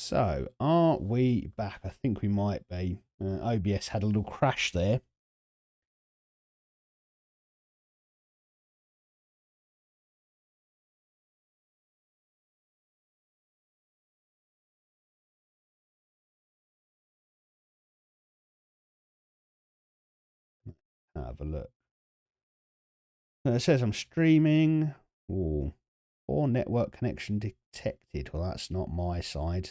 So, are we back? I think we might be. OBS had a little crash there. Have a look. It says I'm streaming. Ooh, poor network connection detected. Well, that's not my side.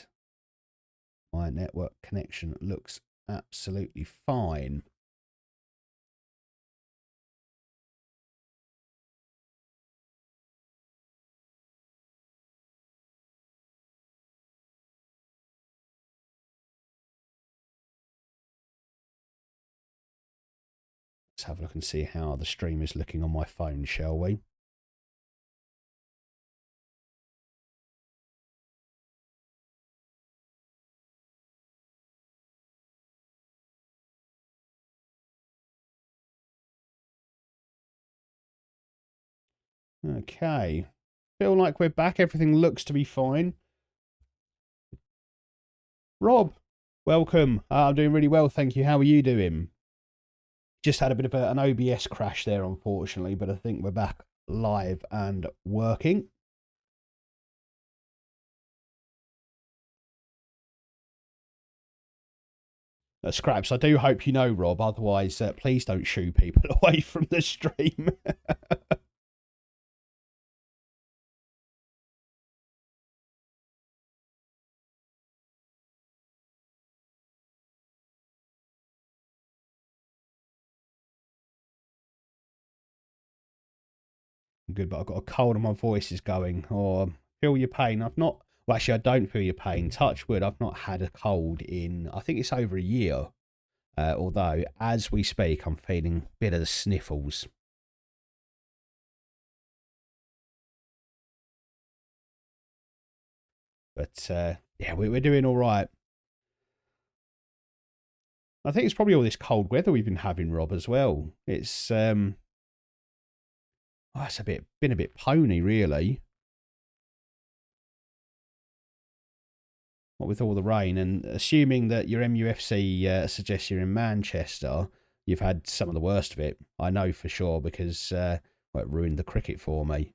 My network connection looks absolutely fine. Let's have a look and see how the stream is looking on my phone, shall we? Okay. Feel like we're back. Everything looks to be fine. Rob, welcome. I'm doing really well, thank you. How are you doing? Just had a bit of an OBS crash there, unfortunately, but I think we're back live and working. Scraps, I do hope you know, Rob. Otherwise, please don't shoo people away from the stream. Good, but I've got a cold and my voice is going. Or feel your pain. I've not. Well, actually, I don't feel your pain. Touch wood. I've not had a cold in. I think it's over a year. Although, as we speak, I'm feeling a bit of the sniffles. But yeah, we're doing all right. I think it's probably all this cold weather we've been having, Rob, as well. It's been a bit pony, really. What with all the rain, and assuming that your MUFC suggests you're in Manchester, you've had some of the worst of it. I know for sure because well, it ruined the cricket for me.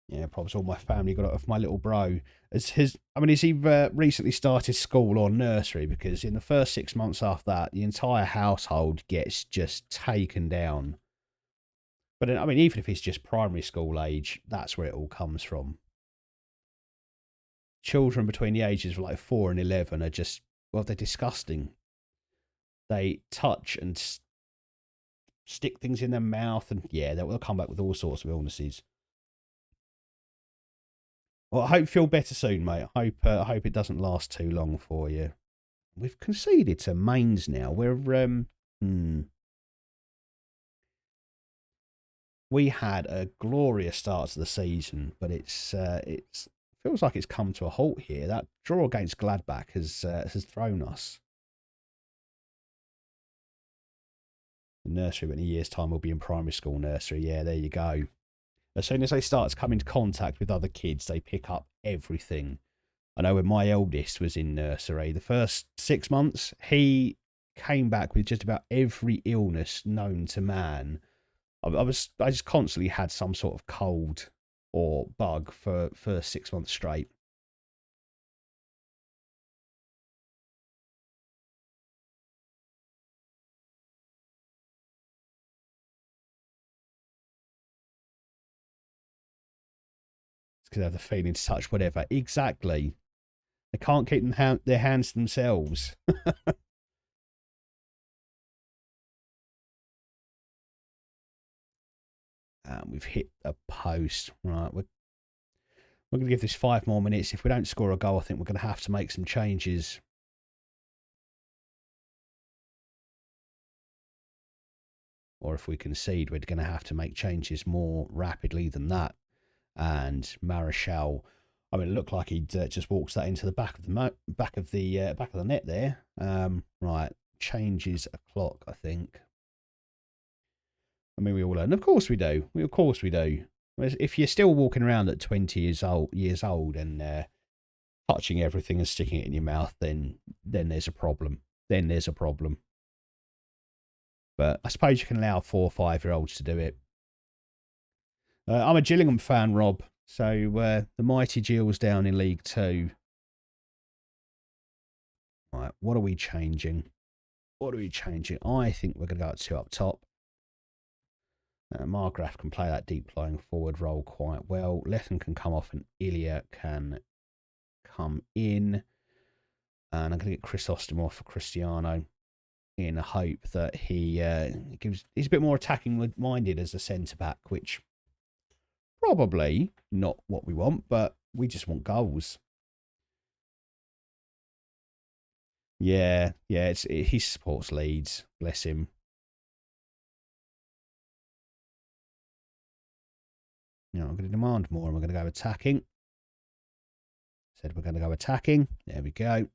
Yeah, probably all my family got it off my little bro. Has he recently started school or nursery? Because in the first 6 months after that, the entire household gets just taken down. But I mean, even if it's just primary school age, that's where it all comes from. Children between the ages of like 4 and 11 are just, well, they're disgusting. They touch and stick things in their mouth, and yeah, they'll come back with all sorts of illnesses. Well, I hope you feel better soon, mate. I hope it doesn't last too long for you. We've conceded to Mainz now. We had a glorious start to the season, but it's feels like it's come to a halt here. That draw against Gladbach has thrown us. The nursery, but in a year's time, we'll be in primary school nursery. Yeah, there you go. As soon as they start to come into contact with other kids, they pick up everything. I know when my eldest was in nursery, the first 6 months, he came back with just about every illness known to man. I just constantly had some sort of cold or bug for 6 months straight. It's because they have the feeling to touch whatever. Exactly. They can't keep their hands to themselves. We've hit a post. Right, we're going to give this 5 more minutes. If we don't score a goal, I think we're going to have to make some changes. Or if we concede, we're going to have to make changes more rapidly than that. And Marichal, I mean, it looked like he'd just walked that into the back of the net there. Right, changes a clock, I think. I mean, we all learn. Of course we do. Of course we do. If you're still walking around at 20 years old and touching everything and sticking it in your mouth, then there's a problem. Then there's a problem. But I suppose you can allow 4 or 5-year-olds to do it. I'm a Gillingham fan, Rob. So the mighty Gills down in League Two. Right, what are we changing? What are we changing? I think we're going to go at 2 up top. Margraf can play that deep lying forward role quite well. Lethen can come off and Ilya can come in. And I'm going to get Chrysostomov for Cristiano in the hope that he's a bit more attacking minded as a centre back, which probably not what we want, but we just want goals. Yeah, he supports Leeds, bless him. I'm going to demand more and we're going to go attacking. Said we're going to go attacking. There we go.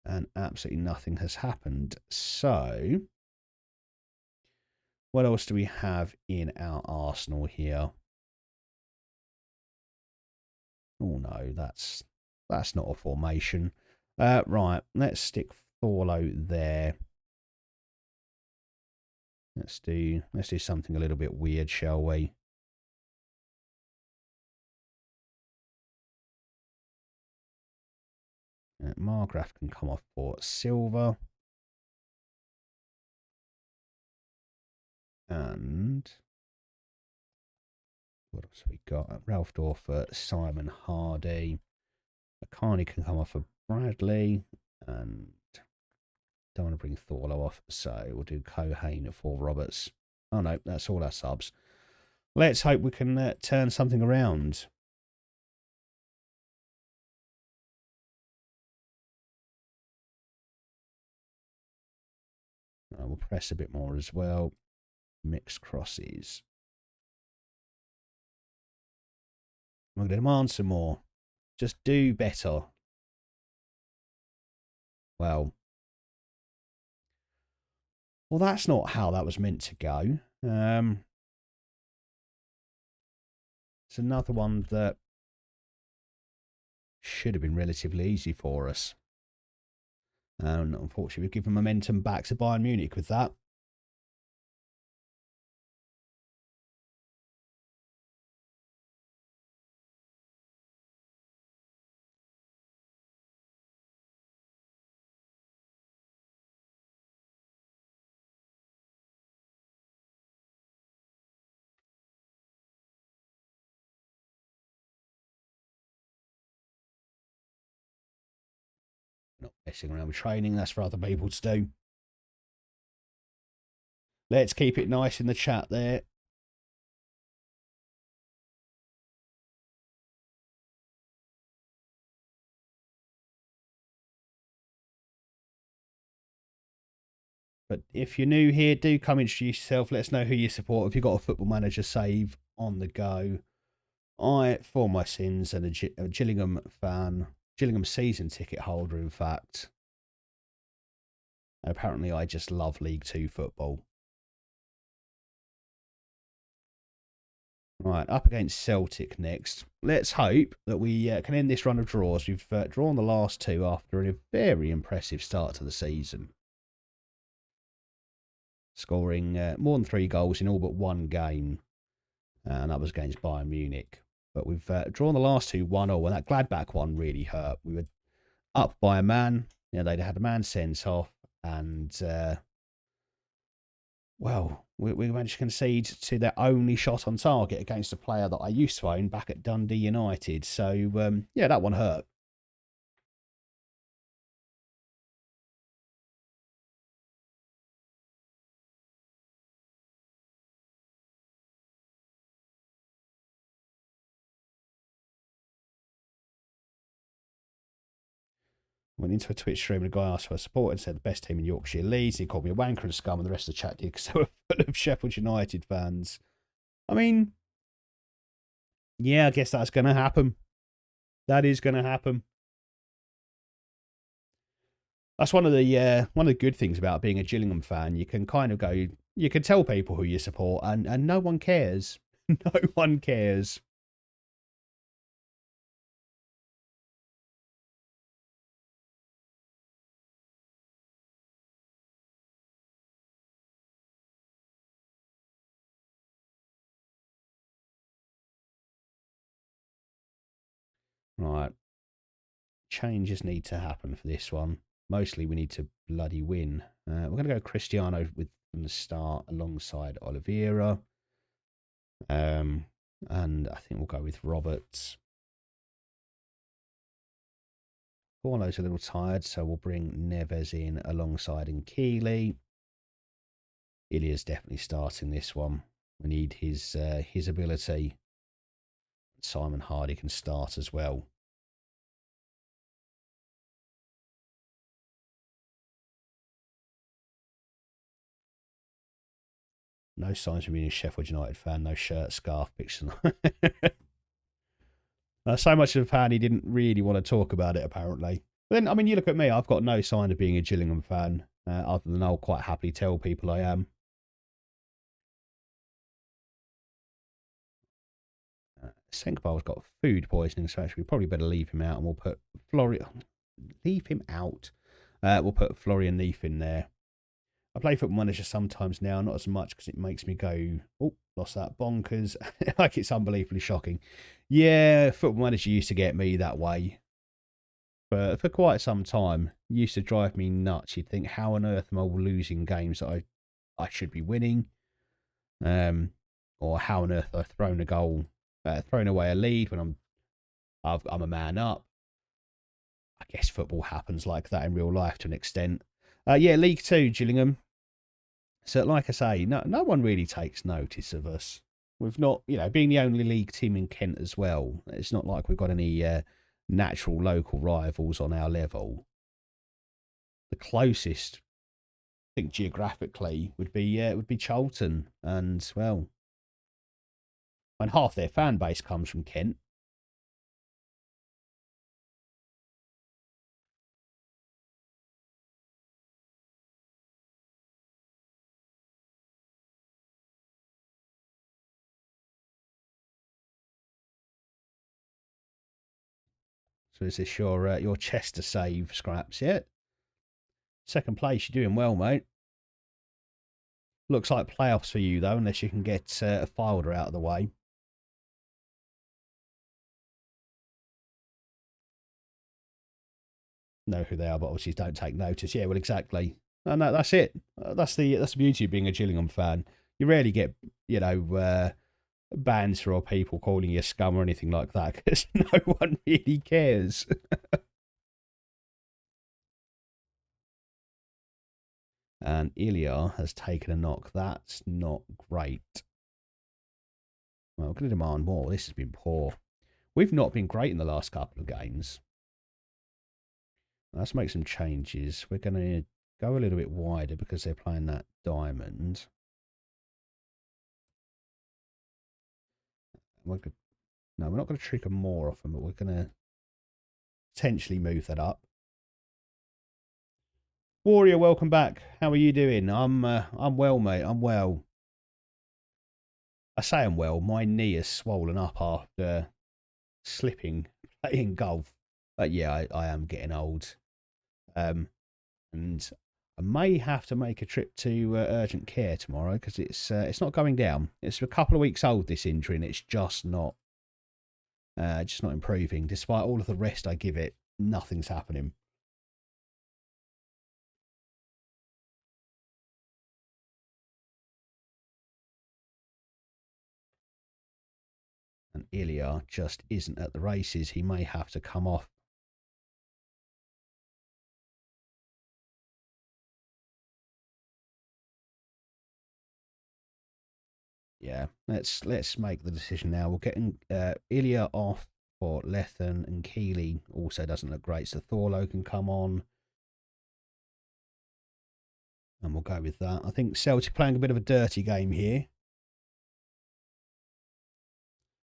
And absolutely nothing has happened. So, what else do we have in our arsenal here? Oh no, that's not a formation. Right, let's stick Thorlo there. Let's do something a little bit weird, shall we? Margraf can come off for Silva. And what else have we got? Ralph Dorfer, Simon Hardy. Akani can come off for Bradley. And don't want to bring Thorlo off, so we'll do Cohane for Roberts. Oh no, that's all our subs. Let's hope we can turn something around. We'll press a bit more as well. Mixed crosses. I'm going to demand some more. Just do better. Well, that's not how that was meant to go. It's another one that should have been relatively easy for us. And unfortunately, we've given momentum back to Bayern Munich with that. Not messing around with training, that's for other people to do. Let's keep it nice in the chat there. But if you're new here, do come introduce yourself. Let us know who you support. If you've got a Football Manager save on the go. I, for my sins, and a Gillingham fan, Gillingham season ticket holder, in fact. And apparently I just love League Two football. Right, up against Celtic next. Let's hope that we can end this run of draws. We've drawn the last 2 after a very impressive start to the season. Scoring more than 3 goals in all but 1 game. And that was against Bayern Munich. But we've drawn the last 2 1-0, and that Gladbach one really hurt. We were up by a man. They'd had a man sent off, and well, we managed to concede to their only shot on target against a player that I used to own back at Dundee United. So, yeah, that one hurt. Went into a Twitch stream and a guy asked for support and said the best team in Yorkshire Leeds. He called me a wanker and a scum, and the rest of the chat did because they were full of Sheffield United fans. I mean, yeah, I guess that's going to happen. That is going to happen. That's one of the good things about being a Gillingham fan. You can kind of go You can tell people who you support, and no one cares. No one cares. Right. Changes need to happen for this one. Mostly we need to bloody win. We're going to go Cristiano with from the start alongside Oliveira. And I think we'll go with Roberts. Paulo's a little tired, so we'll bring Neves in alongside Keeley. Ilya's definitely starting this one. We need his ability. Simon Hardy can start as well. No signs of being a Sheffield United fan. No shirt, scarf, picture. So much of a fan he didn't really want to talk about it, apparently. But then, I mean, you look at me. I've got no sign of being a Gillingham fan, other than I'll quite happily tell people I am. Senkbar's got food poisoning, so actually we probably better leave him out, and we'll put Florian. Leave him out. We'll put Florian Neef in there. I play Football Manager sometimes now, not as much because it makes me go, oh, lost that bonkers. Like it's unbelievably shocking. Yeah, Football Manager used to get me that way for quite some time. It used to drive me nuts. You'd think, how on earth am I losing games that I should be winning? Or how on earth I've thrown a goal, thrown away a lead when I'm a man up. I guess football happens like that in real life to an extent. Yeah, League Two, Gillingham. So, like I say, no one really takes notice of us. We've not, being the only league team in Kent as well. It's not like we've got any natural local rivals on our level. The closest, I think, geographically would be Charlton, and well, and half their fan base comes from Kent. So is this your Chester save, Scraps? Yeah. Second place, you're doing well, mate. Looks like playoffs for you though, unless you can get a Filder out of the way. Know who they are, but obviously don't take notice. Yeah, well, exactly. And that's it. That's the beauty of being a Gillingham fan. You rarely get banter or people calling you scum or anything like that because no one really cares. And Ilya has taken a knock. That's not great. Well, we're going to demand more. This has been poor. We've not been great in the last couple of games. Let's make some changes. We're going to go a little bit wider because they're playing that diamond. No, we're not going to trigger more often, but we're going to potentially move that up. Warrior, welcome back. How are you doing? I'm well, mate. I'm well. I say I'm well. My knee is swollen up after slipping playing golf. But yeah, I am getting old. And I may have to make a trip to urgent care tomorrow because it's not going down. It's a couple of weeks old, this injury, and it's just not improving. Despite all of the rest I give it, nothing's happening. And Ilya just isn't at the races. He may have to come off. Yeah, let's make the decision now. We're getting Ilya off for Lethen, and Keeley also doesn't look great. So Thorlo can come on. And we'll go with that. I think Celtic playing a bit of a dirty game here.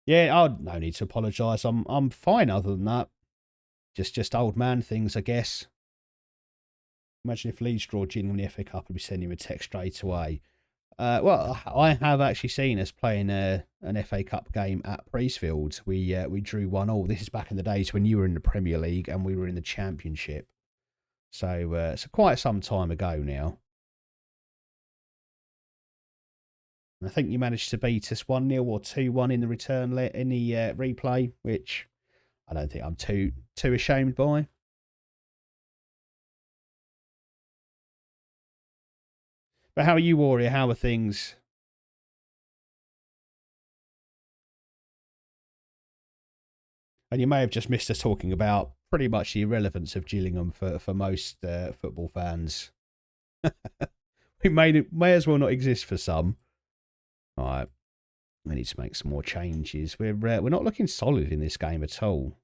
Yeah, oh, no need to apologise. I'm fine other than that. Just old man things, I guess. Imagine if Leeds draw Gillingham in the FA Cup and be sending him a text straight away. Well, I have actually seen us playing an FA Cup game at Priestfield. We drew 1-1. This is back in the days when you were in the Premier League and we were in the Championship. So quite some time ago now. I think you managed to beat us 1-0 or 2-1 in the return in the replay, which I don't think I'm too ashamed by. But how are you, Warrior? How are things? And you may have just missed us talking about pretty much the irrelevance of Gillingham for most football fans. We may as well not exist for some. All right, we need to make some more changes. We're not looking solid in this game at all.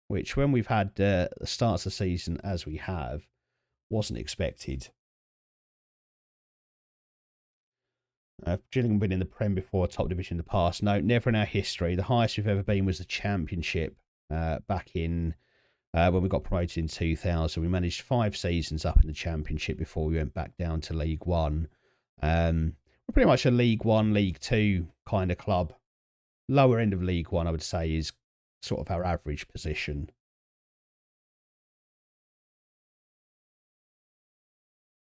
Which, when we've had the starts of the season as we have, wasn't expected. Gillingham been in the Prem before, top division in the past. No, never in our history. The highest we've ever been was the Championship back in when we got promoted in 2000. We managed 5 seasons up in the Championship before we went back down to League One. We're pretty much a League One, League Two kind of club. Lower end of League One, I would say, is sort of our average position.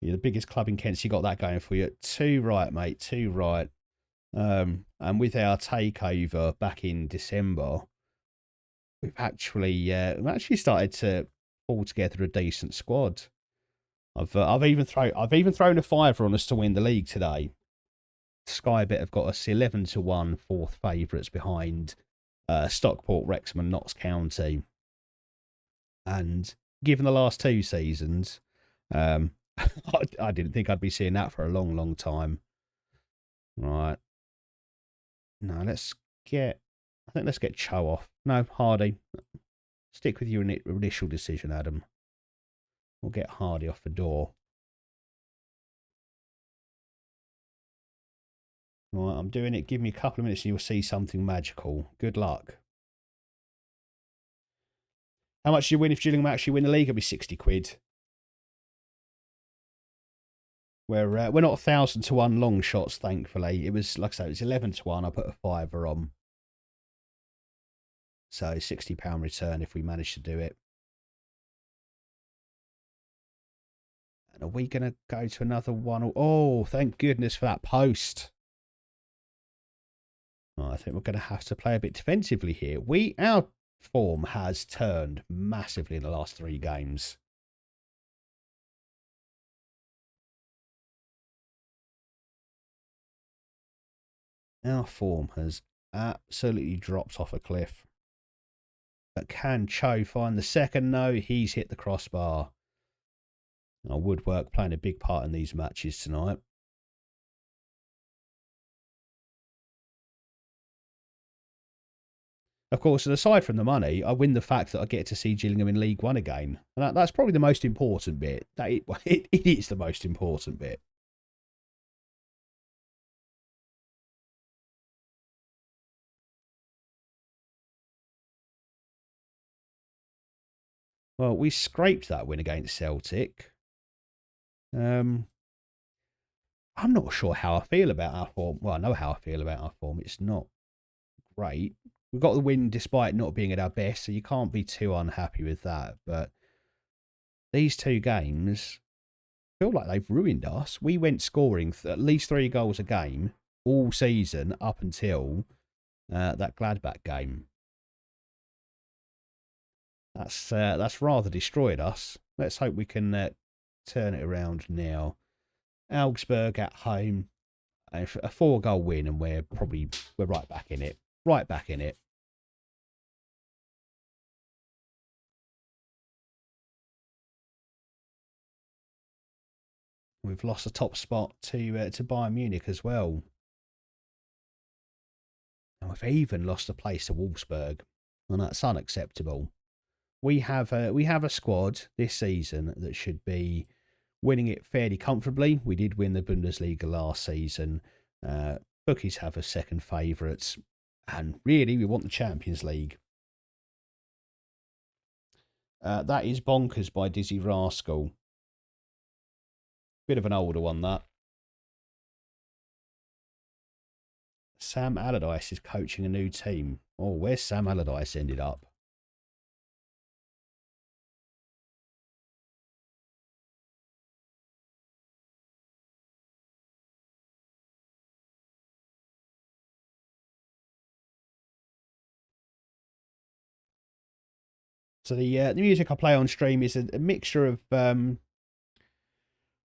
You're the biggest club in Kent, so you got that going for you. Too right, mate. Too right. And with our takeover back in December, we've actually started to pull together a decent squad. I've even thrown a fiver on us to win the league today. Skybet have got us 11-1 fourth favourites behind Stockport, Wrexham, Notts County. And given the last 2 seasons, I didn't think I'd be seeing that for a long, long time. Right. No, let's get Cho off. No, Hardy. Stick with your initial decision, Adam. We'll get Hardy off the door. Right, I'm doing it. Give me a couple of minutes and you'll see something magical. Good luck. How much do you win if Gillingham actually win the league? It'll be 60 quid. We're not 1,000-1 long shots, thankfully. It was, like I say, it was 11-1. I put a fiver on. So £60 return if we manage to do it. And are we going to go to another one? Oh, thank goodness for that post. Oh, I think we're going to have to play a bit defensively here. Our form has turned massively in the last 3 games. Our form has absolutely dropped off a cliff. But can Cho find the second? No, he's hit the crossbar. Our woodwork playing a big part in these matches tonight. Of course, and aside from the money, I win the fact that I get to see Gillingham in League One again. And that's probably the most important bit. It is the most important bit. Well, we scraped that win against Celtic. I'm not sure how I feel about our form. Well, I know how I feel about our form. It's not great. We got the win despite not being at our best, so you can't be too unhappy with that. But these 2 games feel like they've ruined us. We went scoring at least 3 goals a game all season up until that Gladbach game. That's rather destroyed us. Let's hope we can turn it around now. Augsburg at home, a 4-goal win, and we're right back in it. Right back in it. We've lost the top spot to Bayern Munich as well. And we've even lost a place to Wolfsburg, and that's unacceptable. We have a squad this season that should be winning it fairly comfortably. We did win the Bundesliga last season. Bookies have us second favourites, and really we want the Champions League. That is Bonkers by Dizzy Rascal. Bit of an older one, that. Sam Allardyce is coaching a new team. Oh, where's Sam Allardyce ended up? So the music I play on stream is a mixture of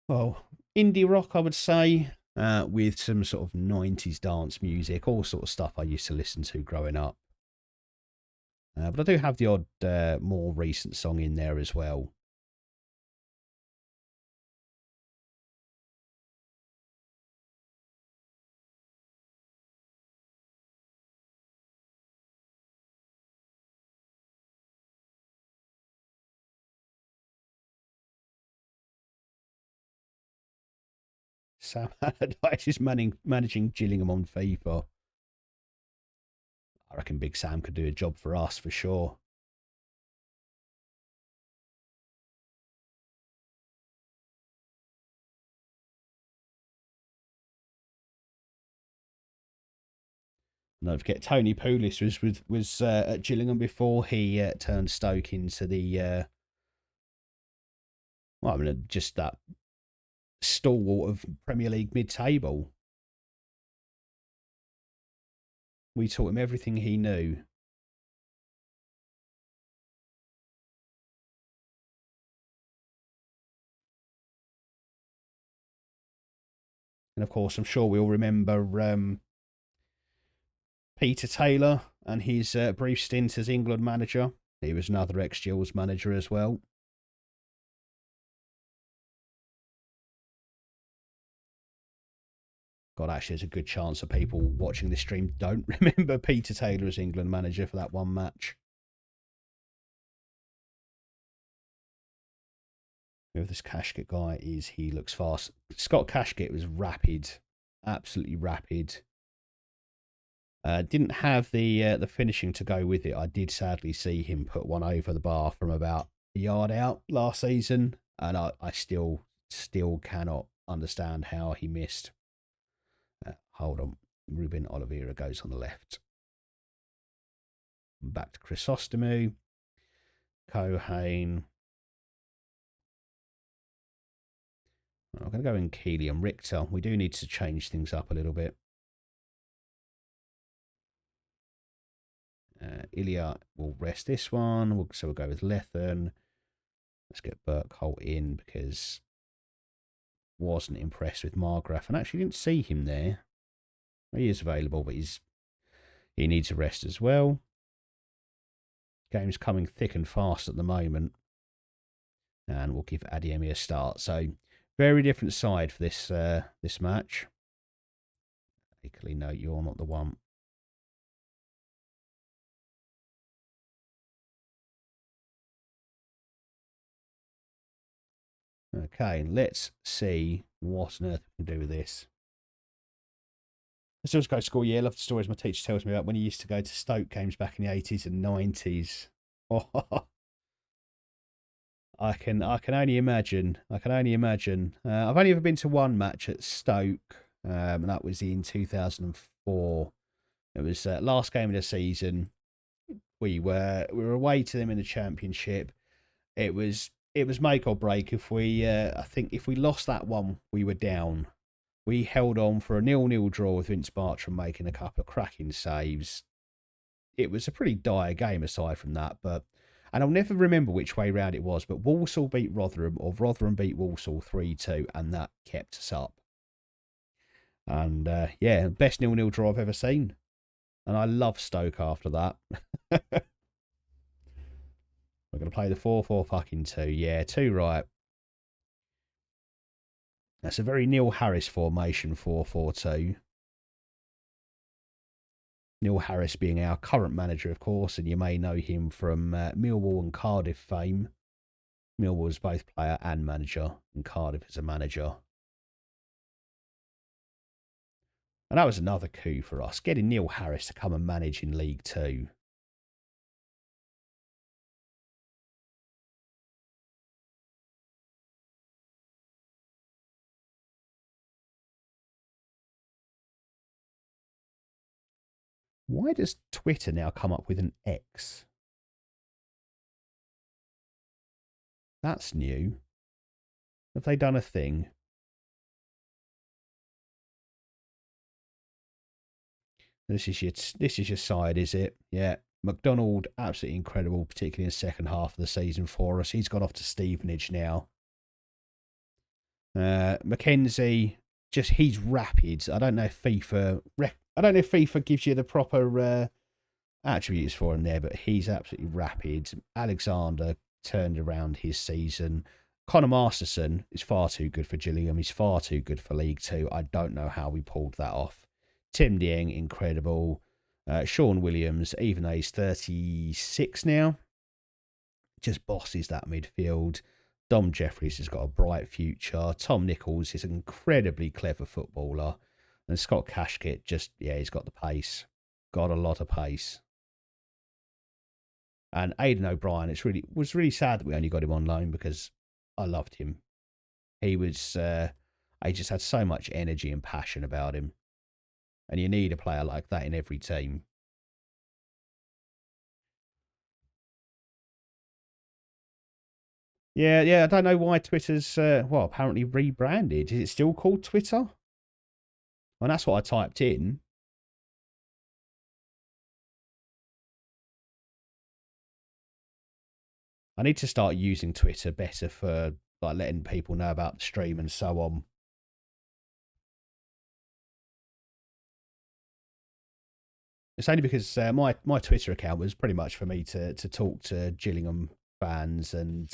well, indie rock, I would say, with some sort of 90s dance music, all sort of stuff I used to listen to growing up. But I do have the odd more recent song in there as well. Sam Allardyce is managing Gillingham on FIFA. I reckon Big Sam could do a job for us for sure. And don't forget, Tony Pulis was at Gillingham before he turned Stoke into the well, I mean, just that stalwart of Premier League mid-table. We taught him everything he knew. And of course, I'm sure we all remember Peter Taylor and his brief stint as England manager. He was another ex-Gills manager as well. God, actually, there's a good chance of people watching this stream don't remember Peter Taylor as England manager for that one match. Whoever this Kashket guy is, he looks fast. Scott Kashket was rapid, absolutely rapid. Didn't have the finishing to go with it. I did sadly see him put one over the bar from about a yard out last season, and I still cannot understand how he missed. Hold on, Ruben Oliveira goes on the left. Back to Chrysostomou, Cohane. I'm going to go in Keeley and Richter. We do need to change things up a little bit. Ilya will rest this one, so we'll go with Lethen. Let's get Burkholt in because wasn't impressed with Margraf and actually didn't see him there. He is available, but he needs a rest as well. Game's coming thick and fast at the moment. And we'll give Adeyemi a start. So, very different side for this match. Equally, no, you're not the one. Okay, let's see what on earth we can do with this. I still go to school. Yeah, I love the stories my teacher tells me about when he used to go to Stoke games back in the 80s and 90s. Oh, I can only imagine. I can only imagine. I've only ever been to one match at Stoke, and that was in 2004. It was last game of the season. We were away to them in the Championship. It was make or break. If we I think if we lost that one, we were down. We held on for a 0-0 draw with Vince Bartram making a couple of cracking saves. It was a pretty dire game aside from that, and I'll never remember which way round it was, but Walsall beat Rotherham, or Rotherham beat Walsall 3-2, and that kept us up. And yeah, best 0-0 draw I've ever seen. And I love Stoke after that. We're going to play the 4-4 fucking 2. Yeah, 2 right. That's a very Neil Harris formation, 4-4-2. Neil Harris being our current manager, of course, and you may know him from Millwall and Cardiff fame. Millwall was both player and manager, and Cardiff as a manager. And that was another coup for us, getting Neil Harris to come and manage in League Two. Why does Twitter now come up with an X? That's new. Have they done a thing? This is your side, is it? Yeah. McDonald, absolutely incredible, particularly in the second half of the season for us. He's gone off to Stevenage now. Mackenzie, just he's rapid. I don't know if FIFA gives you the proper attributes for him there, but he's absolutely rapid. Alexander turned around his season. Connor Masterson is far too good for Gillingham. He's far too good for League Two. I don't know how we pulled that off. Tim Dieng, incredible. Sean Williams, even though he's 36 now, just bosses that midfield. Dom Jeffries has got a bright future. Tom Nichols is an incredibly clever footballer. And Scott Cashkit, he's got the pace. Got a lot of pace. And Aidan O'Brien, was really sad that we only got him on loan because I loved him. He just had so much energy and passion about him. And you need a player like that in every team. Yeah, I don't know why Twitter's, apparently rebranded. Is it still called Twitter? Well, that's what I typed in. I need to start using Twitter better for like letting people know about the stream and so on. It's only because my Twitter account was pretty much for me to talk to Gillingham fans and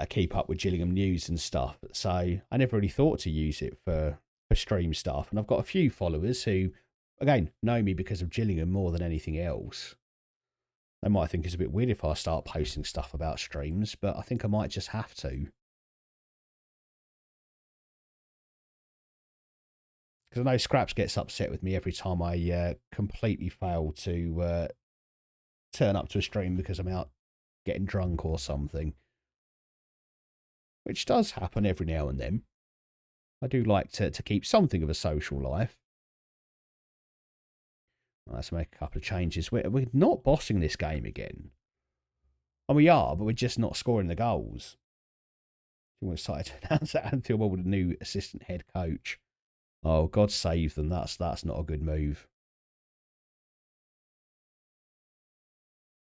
keep up with Gillingham news and stuff. So I never really thought to use it for stream stuff. And I've got a few followers who, again, know me because of Gillingham more than anything else. They might think it's a bit weird if I start posting stuff about streams, but I think I might just have to. Because I know Scraps gets upset with me every time I completely fail to turn up to a stream because I'm out getting drunk or something. Which does happen every now and then. I do like to keep something of a social life. Let's make a couple of changes. We're not bossing this game again. And we are, but we're just not scoring the goals. You want to start to announce that Anfield with a new assistant head coach. Oh, God save them. That's not a good move.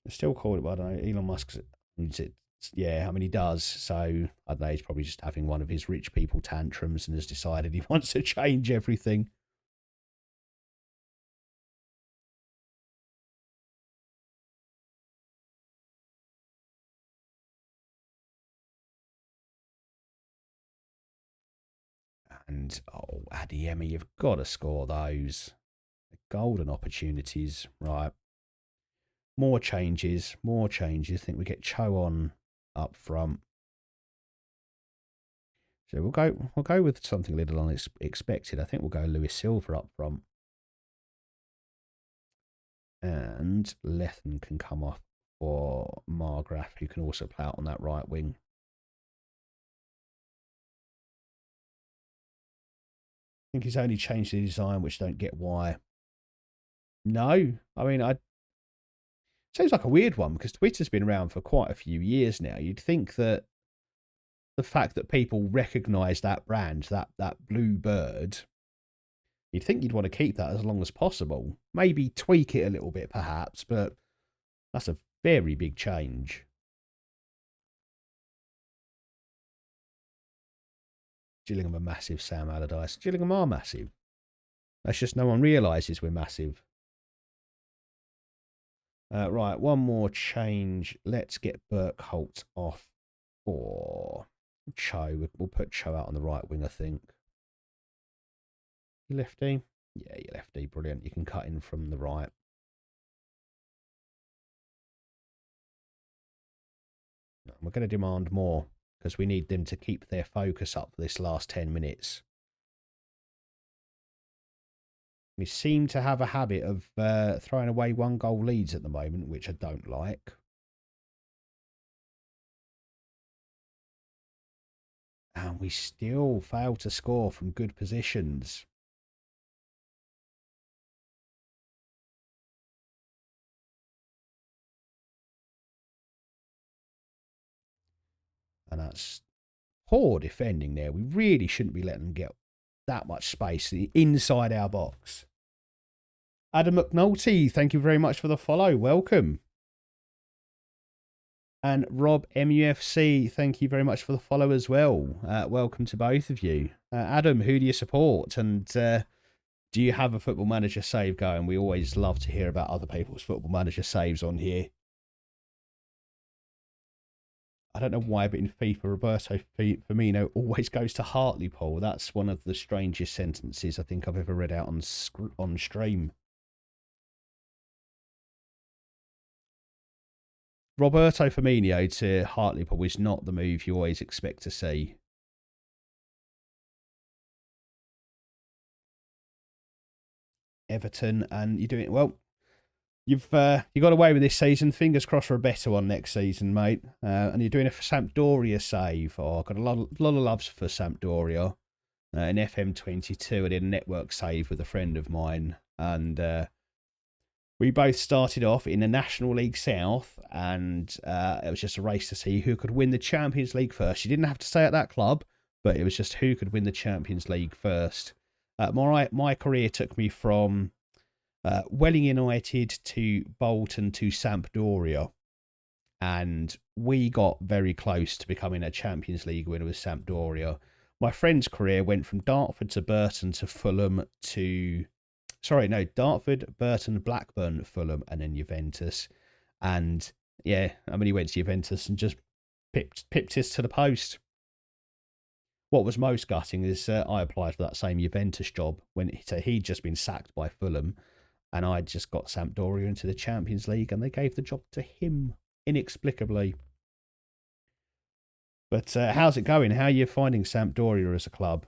It's still called it, I don't know. Elon Musk needs it. Yeah, I mean, he does. So, I don't know. He's probably just having one of his rich people tantrums and has decided he wants to change everything. And, Adiemi, you've got to score those. Golden opportunities. Right. More changes. I think we get Cho on up front. So we'll go with something a little unexpected. I think we'll go Lewis Silver up front. And Lethen can come off for Margraf, who can also play out on that right wing. I think he's only changed the design, which don't get why. No, I mean, seems like a weird one because Twitter's been around for quite a few years now. You'd think that the fact that people recognise that brand, that blue bird, you'd think you'd want to keep that as long as possible. Maybe tweak it a little bit, perhaps, but that's a very big change. Gillingham are massive, Sam Allardyce. Gillingham are massive. That's just no one realises we're massive. Right, one more change. Let's get Burkholt off for Cho. We'll put Cho out on the right wing, I think. You lefty? Yeah, you lefty. Brilliant. You can cut in from the right. We're going to demand more because we need them to keep their focus up for this last 10 minutes. We seem to have a habit of throwing away 1-goal leads at the moment, which I don't like. And we still fail to score from good positions. And that's poor defending there. We really shouldn't be letting them get that much space inside our box. Adam McNulty, thank you very much for the follow. Welcome. And Rob MUFC, thank you very much for the follow as well. Welcome to both of you. Adam, who do you support? And do you have a Football Manager save going? We always love to hear about other people's Football Manager saves on here. I don't know why, but in FIFA, Roberto Firmino always goes to Hartlepool. That's one of the strangest sentences I think I've ever read out on stream. Roberto Firmino to Hartlepool is not the move you always expect to see. Everton, and you're doing well. You got away with this season. Fingers crossed for a better one next season, mate. And you're doing a Sampdoria save. Oh, I've got a lot of loves for Sampdoria. In FM22, I did a network save with a friend of mine, and we both started off in the National League South, and it was just a race to see who could win the Champions League first. You didn't have to stay at that club, but it was just who could win the Champions League first. My career took me from Welling United to Bolton to Sampdoria, and we got very close to becoming a Champions League winner with Sampdoria. My friend's career went from Dartford to Burton to Fulham to... Dartford, Burton, Blackburn, Fulham, and then Juventus. And yeah, he went to Juventus and just pipped us to the post. What was most gutting is I applied for that same Juventus job when he'd just been sacked by Fulham, and I just got Sampdoria into the Champions League, and they gave the job to him inexplicably. But how's it going? How are you finding Sampdoria as a club?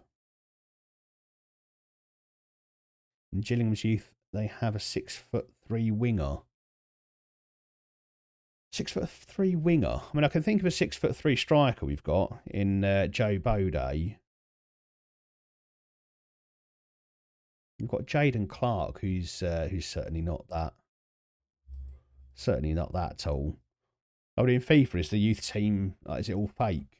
In Gillingham's youth, they have a 6'3" winger. 6'3" winger. I mean, I can think of a 6'3" striker we've got in Joe Bode. We've got Jaden Clark, who's certainly not that. Certainly not that tall. I mean, in FIFA, is the youth team, is it all fake?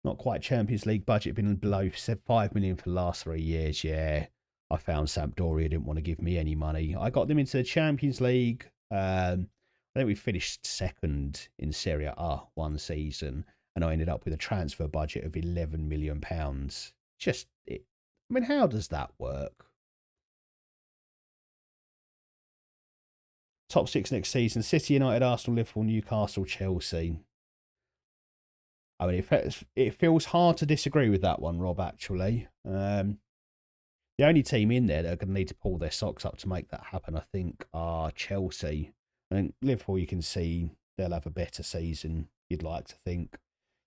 Not quite Champions League budget, been below 5 million for the last 3 years. Yeah, I found Sampdoria didn't want to give me any money. I got them into the Champions League. I think we finished second in Serie A one season, and I ended up with a transfer budget of £11 million. I mean, how does that work? Top 6 next season: City, United, Arsenal, Liverpool, Newcastle, Chelsea. I mean, it feels hard to disagree with that one, Rob, actually. The only team in there that are going to need to pull their socks up to make that happen, I think, are Chelsea. I think Liverpool, you can see they'll have a better season, you'd like to think.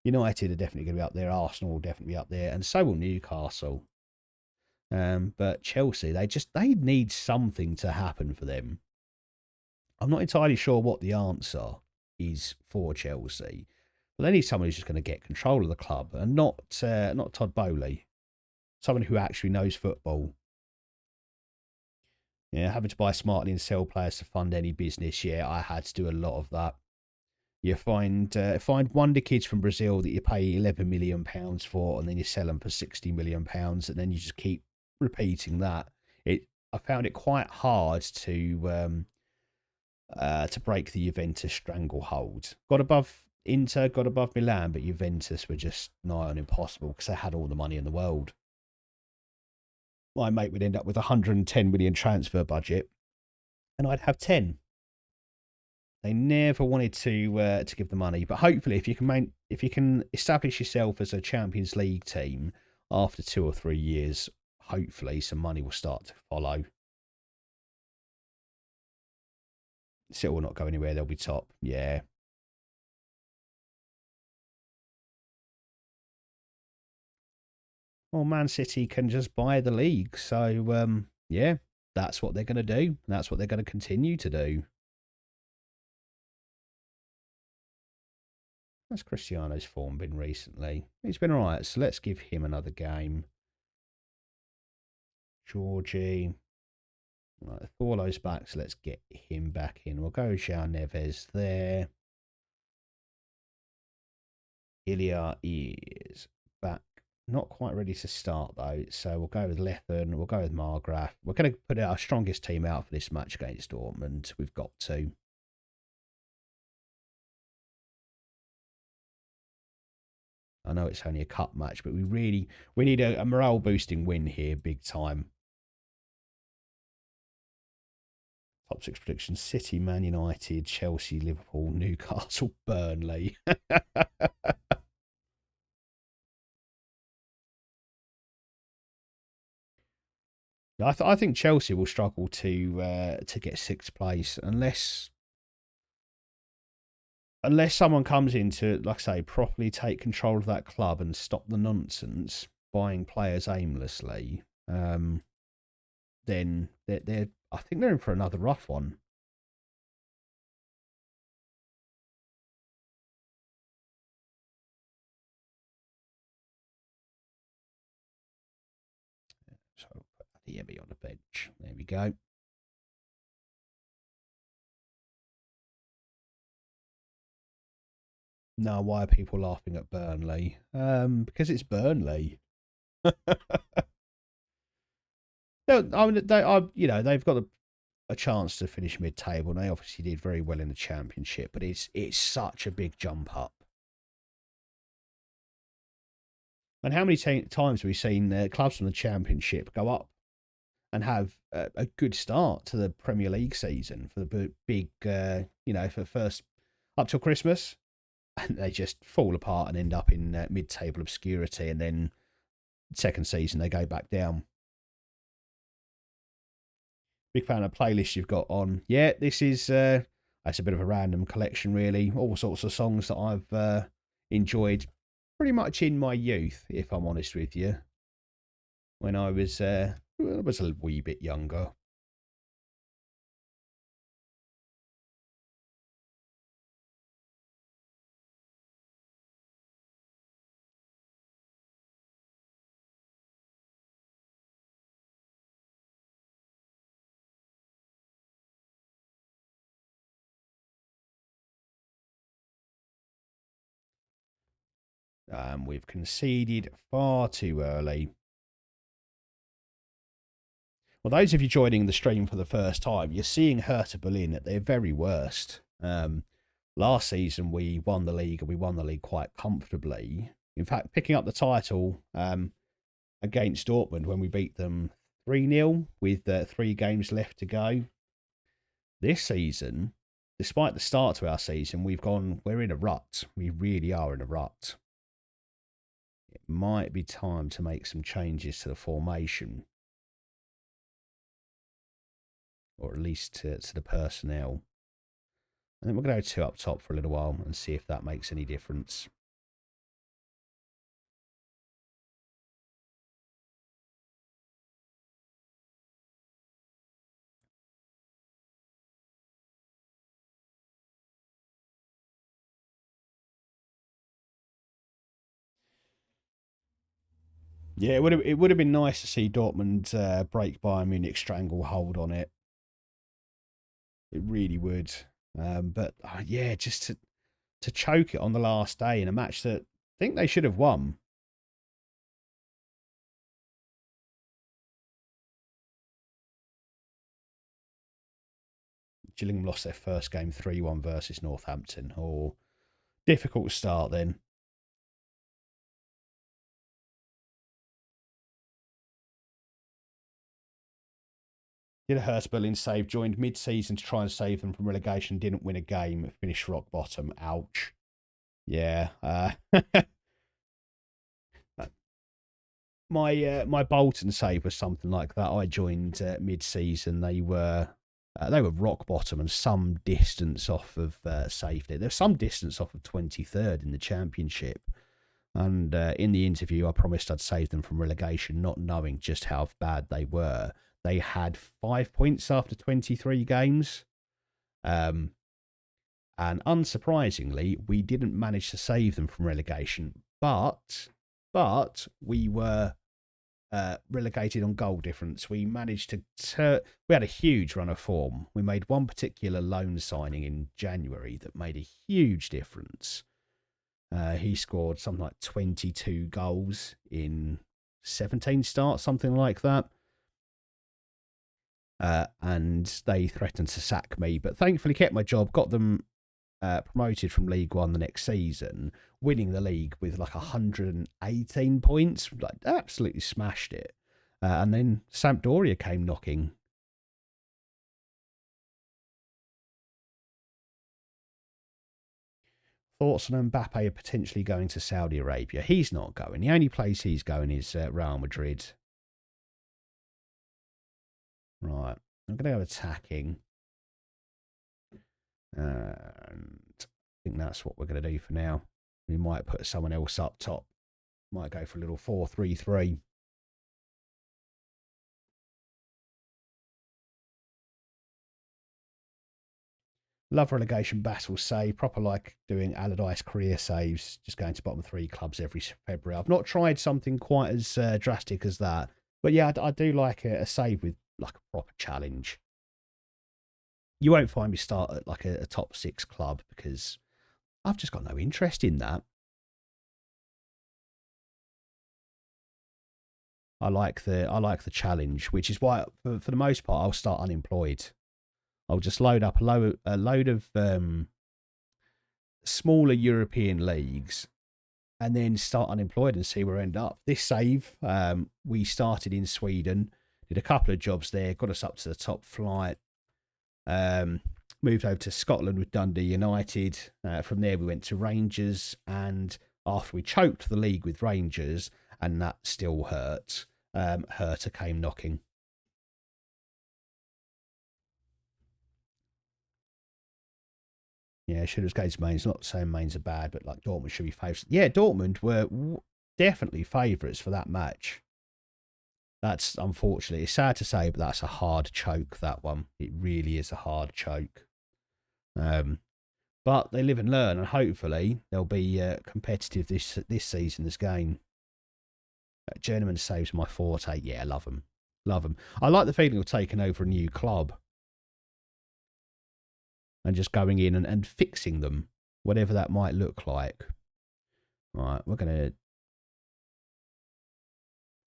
United are definitely going to be up there. Arsenal will definitely be up there. And so will Newcastle. But Chelsea, they need something to happen for them. I'm not entirely sure what the answer is for Chelsea. But they need someone who's just going to get control of the club, and not Todd Bowley. Someone who actually knows football. Yeah, having to buy smartly and sell players to fund any business. Yeah, I had to do a lot of that. You find wonder kids from Brazil that you pay £11 million for, and then you sell them for £60 million, and then you just keep repeating that. I found it quite hard to break the Juventus stranglehold. Got above Inter, got above Milan, but Juventus were just nigh on impossible because they had all the money in the world. My mate would end up with a 110 million transfer budget, and I'd have 10. They never wanted to give the money, but hopefully, if you can establish yourself as a Champions League team after 2 or 3 years, hopefully some money will start to follow. City will not go anywhere; they'll be top. Yeah. Well, Man City can just buy the league, so yeah, that's what they're going to do. That's what they're going to continue to do. How's Cristiano's form been recently? He's been alright, so let's give him another game. Georgie. Right, Thorlo's back, so let's get him back in. We'll go João Neves there. Ilya is back. Not quite ready to start, though, so we'll go with Lethen. We'll go with Margraf. We're going to put our strongest team out for this match against Dortmund. We've got to. I know it's only a cup match, but we need a morale boosting win here, big time. Top 6 predictions: City, Man United, Chelsea, Liverpool, Newcastle, Burnley. I think Chelsea will struggle to get sixth place unless someone comes in to, like I say, properly take control of that club and stop the nonsense, buying players aimlessly. Then they're I think they're in for another rough one. So put Adeyemi on the bench. There we go. Now, why are people laughing at Burnley? Because it's Burnley. No, I mean, they've got a chance to finish mid-table, and they obviously did very well in the Championship. But it's such a big jump up. And how many times have we seen clubs from the Championship go up and have a good start to the Premier League season for the big, for the first up till Christmas, and they just fall apart and end up in mid-table obscurity, and then second season they go back down. Big fan of the playlist you've got on. Yeah, this is it's a bit of a random collection, really. All sorts of songs that I've enjoyed pretty much in my youth, if I'm honest with you. When I was a wee bit younger. We've conceded far too early. Well, those of you joining the stream for the first time, you're seeing Hertha Berlin at their very worst. Last season, we won the league, and we won the league quite comfortably. In fact, picking up the title against Dortmund when we beat them 3-0 with 3 games left to go. This season, despite the start to our season, we're in a rut. We really are in a rut. It might be time to make some changes to the formation, or at least to the personnel. And then we're going to go 2 up top for a little while and see if that makes any difference. Yeah, it would have been nice to see Dortmund break Bayern Munich stranglehold on it. It really would. But yeah, just to choke it on the last day in a match that I think they should have won. Gillingham lost their first game 3-1 versus Northampton. Oh, difficult start then. Did a Hertha Berlin save, joined mid-season to try and save them from relegation, didn't win a game, finished rock bottom. Ouch. Yeah. My Bolton save was something like that. I joined mid-season. They were rock bottom and some distance off of safety. There's some distance off of 23rd in the Championship. And in the interview, I promised I'd save them from relegation, not knowing just how bad they were. They had 5 points after 23 games. And unsurprisingly, we didn't manage to save them from relegation. But we were relegated on goal difference. We managed to we had a huge run of form. We made one particular loan signing in January that made a huge difference. He scored something like 22 goals in 17 starts, something like that. And they threatened to sack me, but thankfully kept my job, got them promoted from League One the next season, winning the league with like 118 points. Like, absolutely smashed it. And then Sampdoria came knocking. Thoughts on Mbappe potentially going to Saudi Arabia? He's not going. The only place he's going is Real Madrid. Right. I'm going to go attacking. And I think that's what we're going to do for now. We might put someone else up top. Might go for a little 4-3-3. Love relegation battle save. Proper like doing Allardyce career saves. Just going to bottom 3 clubs every February. I've not tried something quite as drastic as that. But yeah, I do like a save with like a proper challenge. You won't find me start at like a top 6 club because I've just got no interest in that. I like the challenge, which is why for the most part I'll start unemployed. I'll just load up a load of smaller European leagues and then start unemployed and see where I end up. This save, we started in Sweden, did a couple of jobs there, got us up to the top flight. Moved over to Scotland with Dundee United. From there we went to Rangers, and after we choked the league with Rangers, and that still hurt, Hertha came knocking. Yeah, Schiller's Mainz. Not saying Mainz are bad, but like Dortmund should be favourites. Yeah, Dortmund were definitely favourites for that match. That's unfortunately, it's sad to say, but that's a hard choke, that one. It really is a hard choke. But they live and learn, and hopefully they'll be competitive this season, this game. Journeyman saves my forte. Yeah, love them. Love them. I like the feeling of taking over a new club and just going in and fixing them, whatever that might look like. Right, we're going to...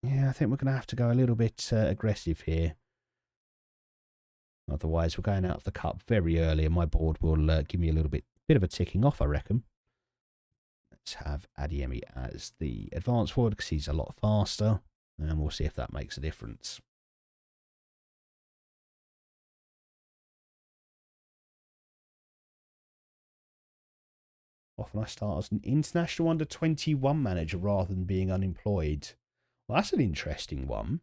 Yeah, I think we're going to have to go a little bit aggressive here. Otherwise, we're going out of the cup very early, and my board will give me a little bit of a ticking off, I reckon. Let's have Adeyemi as the advance forward because he's a lot faster, and we'll see if that makes a difference. Often I start as an international under-21 manager rather than being unemployed. Well, that's an interesting one.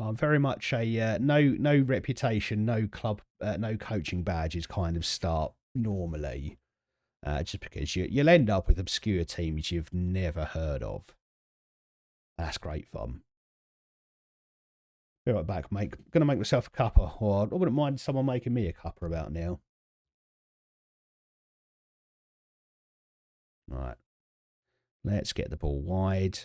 I'm very much a no reputation, no club, no coaching badges kind of start normally. Just because you'll end up with obscure teams you've never heard of. That's great fun. Be right back, mate. Gonna make myself a cuppa, or I wouldn't mind someone making me a cuppa about now. Right. Let's get the ball wide.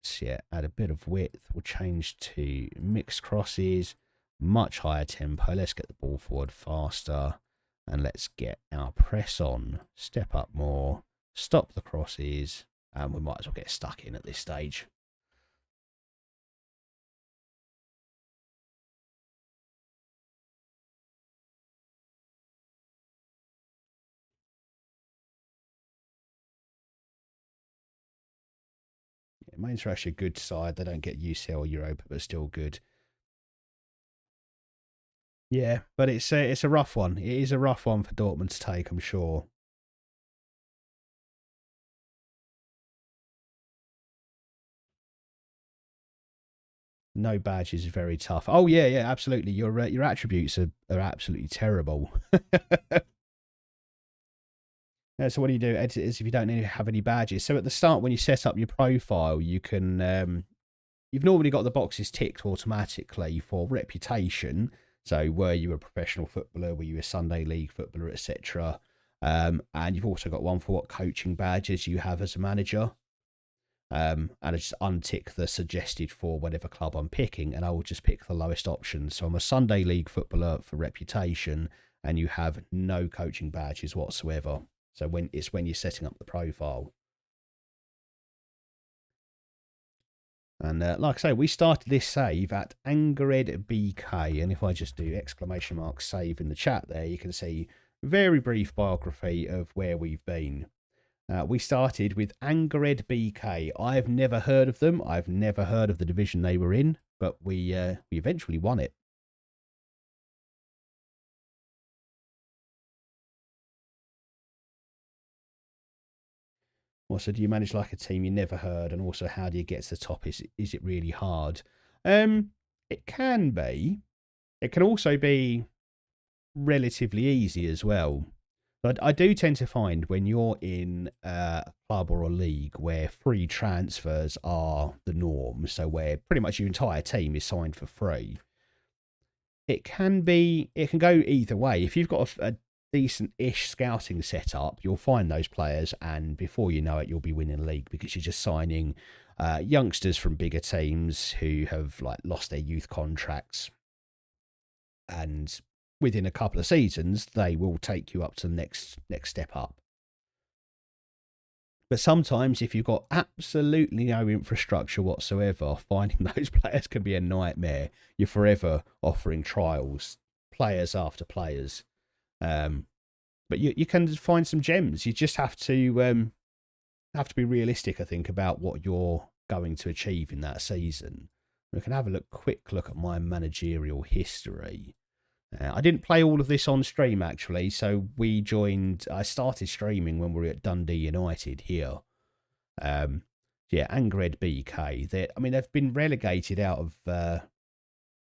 Let's add a bit of width. We'll change to mixed crosses, much higher tempo. Let's get the ball forward faster. And let's get our press on. Step up more. Stop the crosses. And we might as well get stuck in at this stage. Mainz are actually a good side. They don't get UCL or Europa, but still good. Yeah, but it's a rough one. It is a rough one for Dortmund to take, I'm sure. No badge is very tough. Oh yeah, absolutely. Your attributes are absolutely terrible. So what do you do? Edit is if you don't have any badges. So at the start, when you set up your profile, you can you've normally got the boxes ticked automatically for reputation. So were you a professional footballer? Were you a Sunday league footballer, etc.? And you've also got one for what coaching badges you have as a manager. And I just untick the suggested for whatever club I'm picking, and I will just pick the lowest option. So I'm a Sunday League footballer for reputation, and you have no coaching badges whatsoever. So when you're setting up the profile. And like I say, we started this save at Angered BK, and if I just do exclamation mark save in the chat there, you can see very brief biography of where we've been. We started with Angered BK. I've never heard of them. I've never heard of the division they were in, but we eventually won it. Well, so do you manage like a team you never heard, and also how do you get to the top? Is it really hard? It can be. It can also be relatively easy as well. But I do tend to find when you're in a club or a league where free transfers are the norm, so where pretty much your entire team is signed for free, it can go either way. If you've got a decent-ish scouting setup, you'll find those players, and before you know it, you'll be winning the league because you're just signing youngsters from bigger teams who have like lost their youth contracts, and within a couple of seasons, they will take you up to the next step up. But sometimes, if you've got absolutely no infrastructure whatsoever, finding those players can be a nightmare. You're forever offering trials, players after players. But you can find some gems. You just have to be realistic, I think, about what you're going to achieve in that season. We can have a quick look at my managerial history. I didn't play all of this on stream, actually, so I started streaming when we were at Dundee United here. Yeah, Angered BK. They've been relegated out of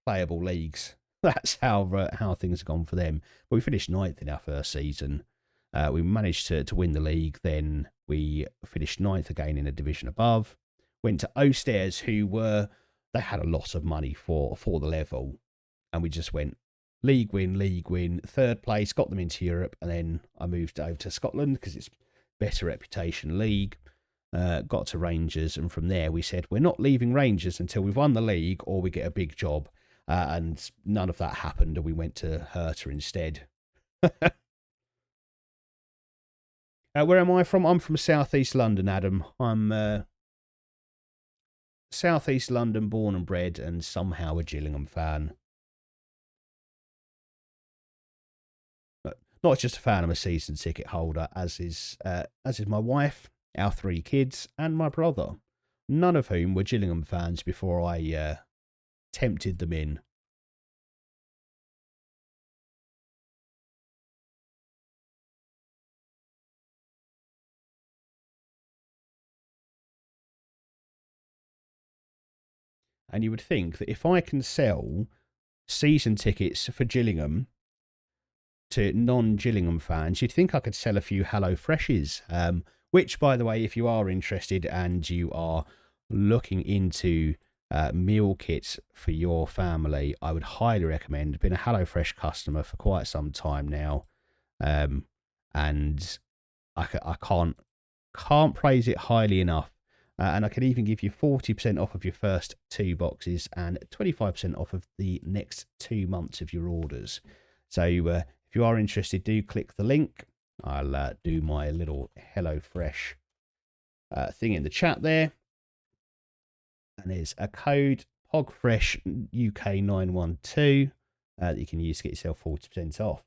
playable leagues. That's how things have gone for them. But we finished ninth in our first season. We managed to win the league. Then we finished ninth again in a division above. Went to Oastairs, they had a lot of money for the level. And we just went, league win, third place, got them into Europe, and then I moved over to Scotland because it's better reputation league. Got to Rangers, and from there we said we're not leaving Rangers until we've won the league or we get a big job. And none of that happened, and we went to Hertha instead. Where am I from? I'm from Southeast London, Adam. I'm Southeast London, born and bred, and somehow a Gillingham fan. Not just a fan, I'm a season ticket holder, as is my wife, our 3 kids, and my brother. None of whom were Gillingham fans before I tempted them in. And you would think that if I can sell season tickets for Gillingham to non-Gillingham fans, you'd think I could sell a few Hello Freshes. Which, by the way, if you are interested and you are looking into meal kits for your family, I would highly recommend. I've been a HelloFresh customer for quite some time now, and I can't praise it highly enough. And I can even give you 40% off of your first 2 boxes and 25% off of the next 2 months of your orders. So if you are interested, do click the link. I'll do my little HelloFresh thing in the chat there. And there's a code POGFRESH UK912 that you can use to get yourself 40% off.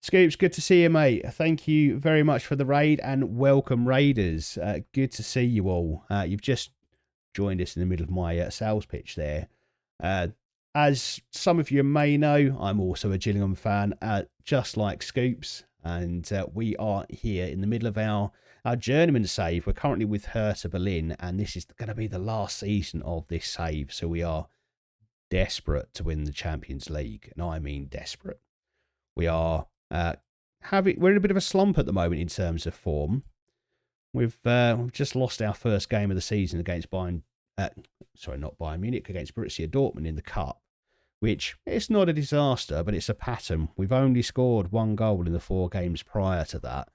Scoops, good to see you, mate. Thank you very much for the raid, and welcome, raiders. Good to see you all. You've just joined us in the middle of my sales pitch there. As some of you may know, I'm also a Gillingham fan, just like Scoops, and we are here in the middle of our journeyman save. We're currently with Hertha Berlin, and this is going to be the last season of this save, so we are desperate to win the Champions League, and I mean desperate. We are we're in a bit of a slump at the moment in terms of form. We've just lost our first game of the season against not Bayern Munich, against Borussia Dortmund in the cup. which it's not a disaster, but it's a pattern. We've only scored one goal in the 4 games prior to that,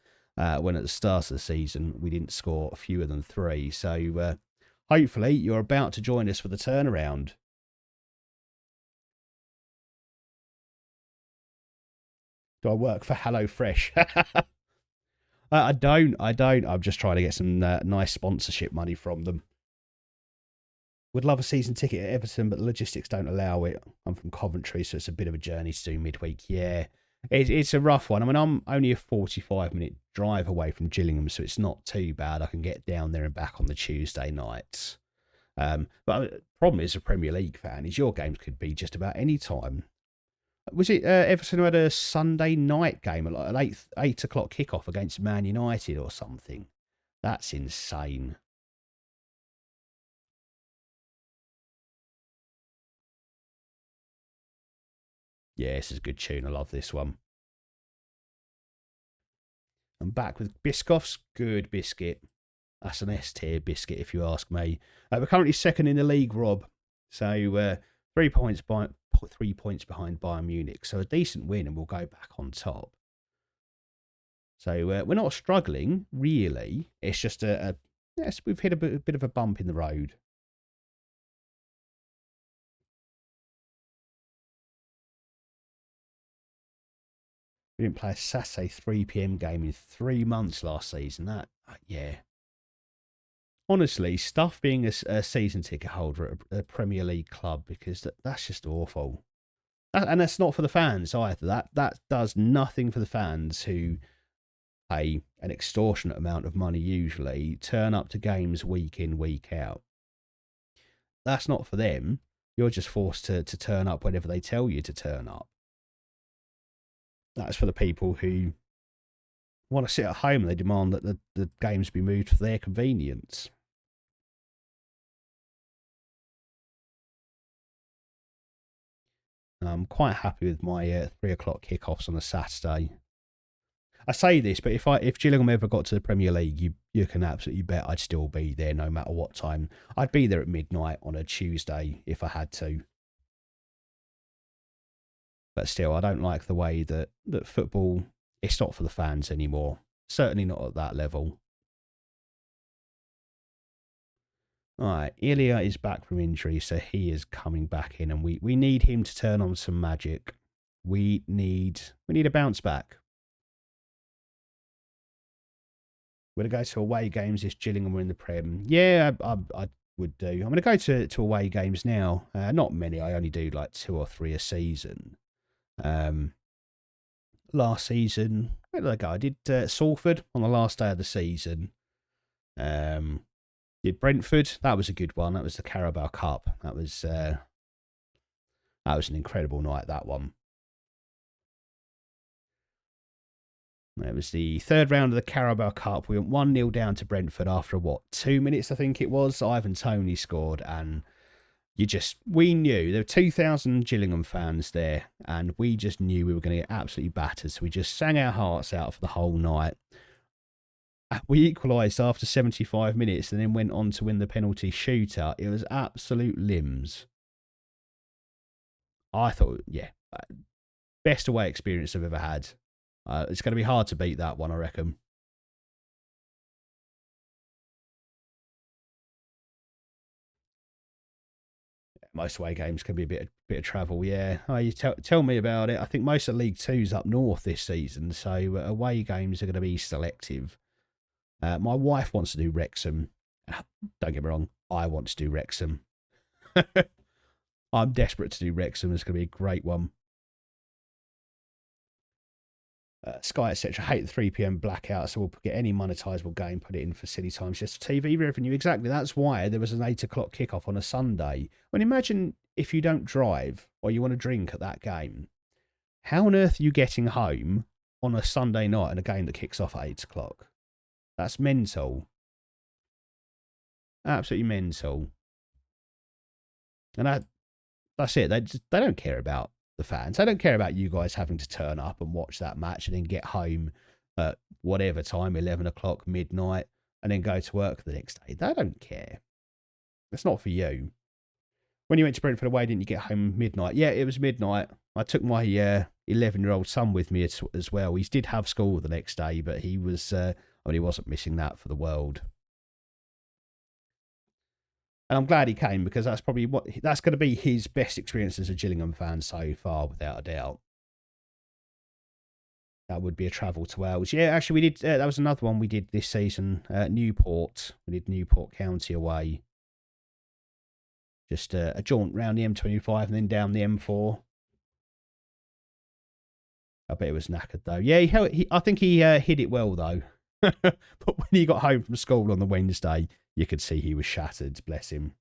when at the start of the season we didn't score fewer than 3. So hopefully you're about to join us for the turnaround. Do I work for HelloFresh? I don't. I'm just trying to get some nice sponsorship money from them. Would love a season ticket at Everton, but the logistics don't allow it. I'm from Coventry, so it's a bit of a journey to do midweek. Yeah, it's a rough one. I mean, I'm only a 45-minute drive away from Gillingham, so it's not too bad. I can get down there and back on the Tuesday nights. But the problem is, a Premier League fan, is your games could be just about any time. Was it Everton who had a Sunday night game, like an 8 o'clock kickoff against Man United or something? That's insane. Yeah, this is a good tune. I love this one. I'm back with Biscoff's. Good biscuit. That's an S tier biscuit, if you ask me. We're currently second in the league, Rob. So 3 points behind Bayern Munich. So a decent win, and we'll go back on top. So we're not struggling, really. It's just yes, we've hit a bit of a bump in the road. We didn't play a Saturday 3 p.m. game in 3 months last season. Yeah. Honestly, stuff being a season ticket holder at a Premier League club, because that's just awful. And that's not for the fans either. That does nothing for the fans who pay an extortionate amount of money, usually turn up to games week in, week out. That's not for them. You're just forced to turn up whenever they tell you to turn up. That's for the people who want to sit at home and they demand that the games be moved for their convenience. I'm quite happy with my 3 o'clock kickoffs on a Saturday. I say this, but if Gillingham ever got to the Premier League, you can absolutely bet I'd still be there no matter what time. I'd be there at midnight on a Tuesday if I had to. But still, I don't like the way that football, it's not for the fans anymore. Certainly not at that level. All right, Ilya is back from injury, so he is coming back in, and we need him to turn on some magic. We need a bounce back. We're going to go to away games if Gillingham were in the Prem. Yeah, I would do. I'm going to go to away games now. Not many. I only do like 2 or 3 a season. Last season, where did I go? I did Salford on the last day of the season. Did Brentford. That was a good one. That was the Carabao Cup. That was an incredible night, that one. It was the third round of the Carabao Cup. We went 1-0 down to Brentford after, 2 minutes, I think it was. Ivan Toney scored, and we knew there were 2,000 Gillingham fans there, and we just knew we were going to get absolutely battered. So we just sang our hearts out for the whole night. We equalised after 75 minutes and then went on to win the penalty shootout. It was absolute limbs. I thought, yeah, best away experience I've ever had. It's going to be hard to beat that one, I reckon. Most away games can be a bit of travel, yeah. Oh, you tell me about it. I think most of League Two's up north this season, so away games are going to be selective. My wife wants to do Wrexham. Don't get me wrong, I want to do Wrexham. I'm desperate to do Wrexham. It's going to be a great one. Sky, etc. Hate the 3 p.m. blackout, so we'll get any monetizable game, put it in for silly times, just TV revenue. Exactly. That's why there was an 8 o'clock kickoff on a Sunday. I mean, imagine if you don't drive or you want to drink at that game. How on earth are you getting home on a Sunday night in a game that kicks off at 8 o'clock? That's mental. Absolutely mental. And that's it. They don't care about the fans. They don't care about you guys having to turn up and watch that match and then get home at whatever time, 11 o'clock, midnight, and then go to work the next day. They don't care. It's not for you. When you went to Brentford away, didn't you get home midnight? Yeah, it was midnight. I took my 11-year-old son with me as well. He did have school the next day, but he was, he wasn't missing that for the world. And I'm glad he came, because that's probably that's going to be his best experience as a Gillingham fan so far, without a doubt. That would be a travel to Wales. Yeah, actually, we did. That was another one we did this season. Newport. We did Newport County away. Just a jaunt round the M25 and then down the M4. I bet it was knackered though. Yeah, I think he hid it well though. But when he got home from school on the Wednesday, you could see he was shattered. Bless him.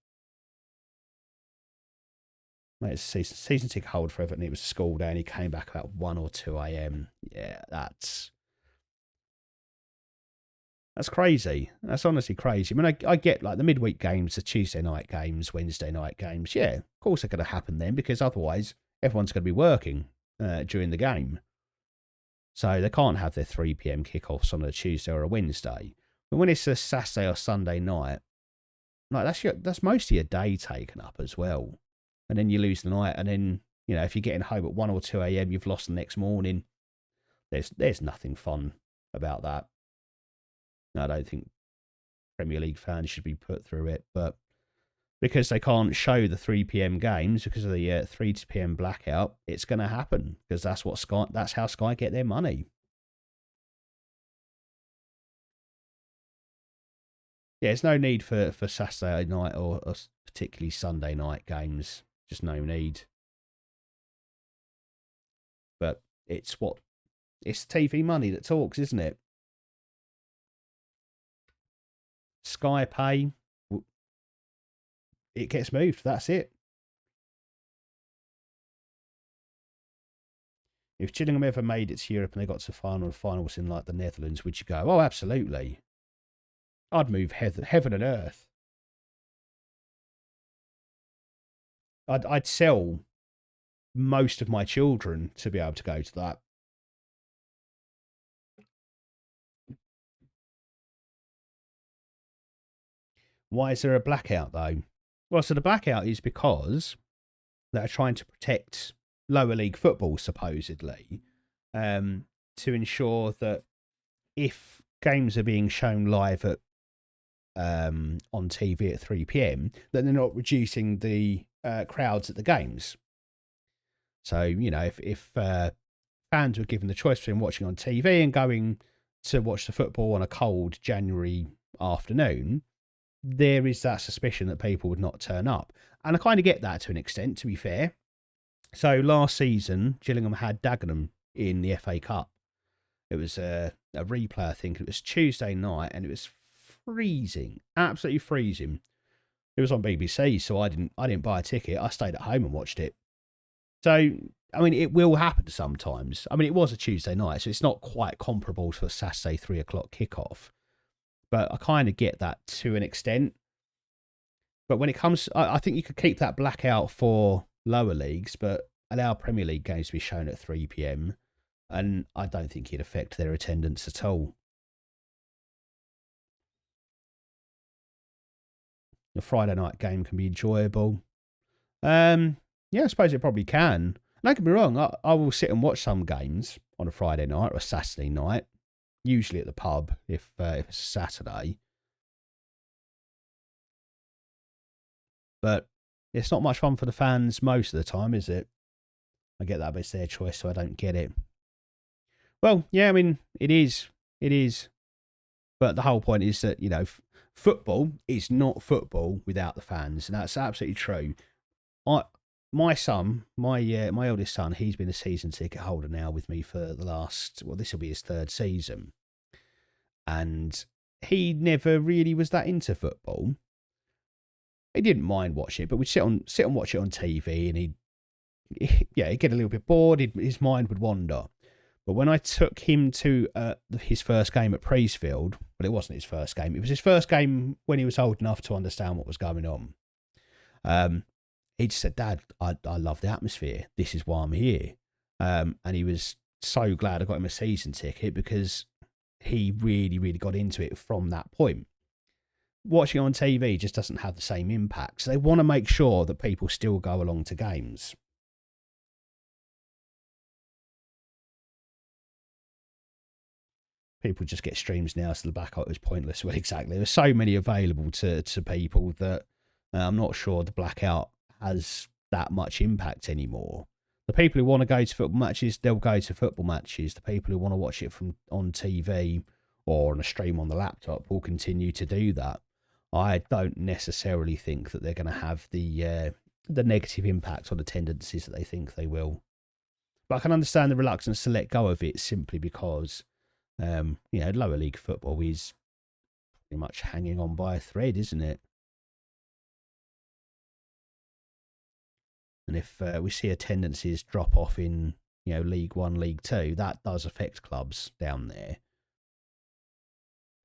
Mate, it's a season ticket hold for Everton. It was a school day, and he came back about 1 or 2 a.m. Yeah, that's crazy. That's honestly crazy. I mean, I get like the midweek games, the Tuesday night games, Wednesday night games. Yeah, of course they're going to happen then, because otherwise everyone's going to be working during the game. So they can't have their 3 p.m. kickoffs on a Tuesday or a Wednesday. But when it's a Saturday or Sunday night, like that's mostly a day taken up as well. And then you lose the night, and then, if you're getting home at 1 or 2 a.m., you've lost the next morning. There's nothing fun about that. I don't think Premier League fans should be put through it, but because they can't show the 3 p.m. games because of the 3 p.m. blackout, it's going to happen, because that's how Sky get their money. Yeah, there's no need for Saturday night or particularly Sunday night games. Just no need. But it's TV money that talks, isn't it? Sky Pay, it gets moved. That's it. If Gillingham ever made it to Europe and they got to finals in like the Netherlands, would you go? Oh, absolutely. I'd move heaven and earth. I'd sell most of my children to be able to go to that. Why is there a blackout though? Well, so the blackout is because they're trying to protect lower league football, supposedly, to ensure that if games are being shown live at on TV at 3 p.m., then they're not reducing the crowds at the games. So, if fans were given the choice between watching on TV and going to watch the football on a cold January afternoon, there is that suspicion that people would not turn up. And I kind of get that to an extent, to be fair. So last season, Gillingham had Dagenham in the FA Cup. It was a replay, I think. It was Tuesday night, and it was freezing, absolutely freezing. It was on BBC, so I didn't buy a ticket. I stayed at home and watched it. So, I mean, it will happen sometimes. I mean, it was a Tuesday night, so it's not quite comparable to a Saturday 3 o'clock kickoff. But I kind of get that to an extent. But when it comes, I think you could keep that blackout for lower leagues, but allow Premier League games to be shown at 3 p.m. And I don't think it'd affect their attendance at all. The Friday night game can be enjoyable. Yeah, I suppose it probably can. Don't get me wrong, I will sit and watch some games on a Friday night or a Saturday night, usually at the pub if it's a Saturday. But it's not much fun for the fans most of the time, is it? I get that, but it's their choice, so I don't get it. Well, yeah, I mean, it is. It is. But the whole point is that, football is not football without the fans, and that's absolutely true. My son, my eldest son, he's been a season ticket holder now with me for the last, this will be his 3rd season. And he never really was that into football. He didn't mind watching it, but we'd sit and watch it on TV, and he'd get a little bit bored. His mind would wander. But when I took him to his first game at Priestfield, well, it wasn't his first game. It was his first game when he was old enough to understand what was going on. He just said, "Dad, I love the atmosphere. This is why I'm here." And he was so glad I got him a season ticket, because he really, really got into it from that point. watching on TV just doesn't have the same impact. So they want to make sure that people still go along to games. People just get streams now, so the blackout is pointless. Well, exactly. There's so many available to people that I'm not sure the blackout has that much impact anymore. The people who want to go to football matches, they'll go to football matches. The people who want to watch it from on TV or on a stream on the laptop will continue to do that. I don't necessarily think that they're going to have the negative impact on attendances that they think they will. But I can understand the reluctance to let go of it simply because, lower league football is pretty much hanging on by a thread, isn't it? And if we see attendances drop off in, League One, League Two, that does affect clubs down there.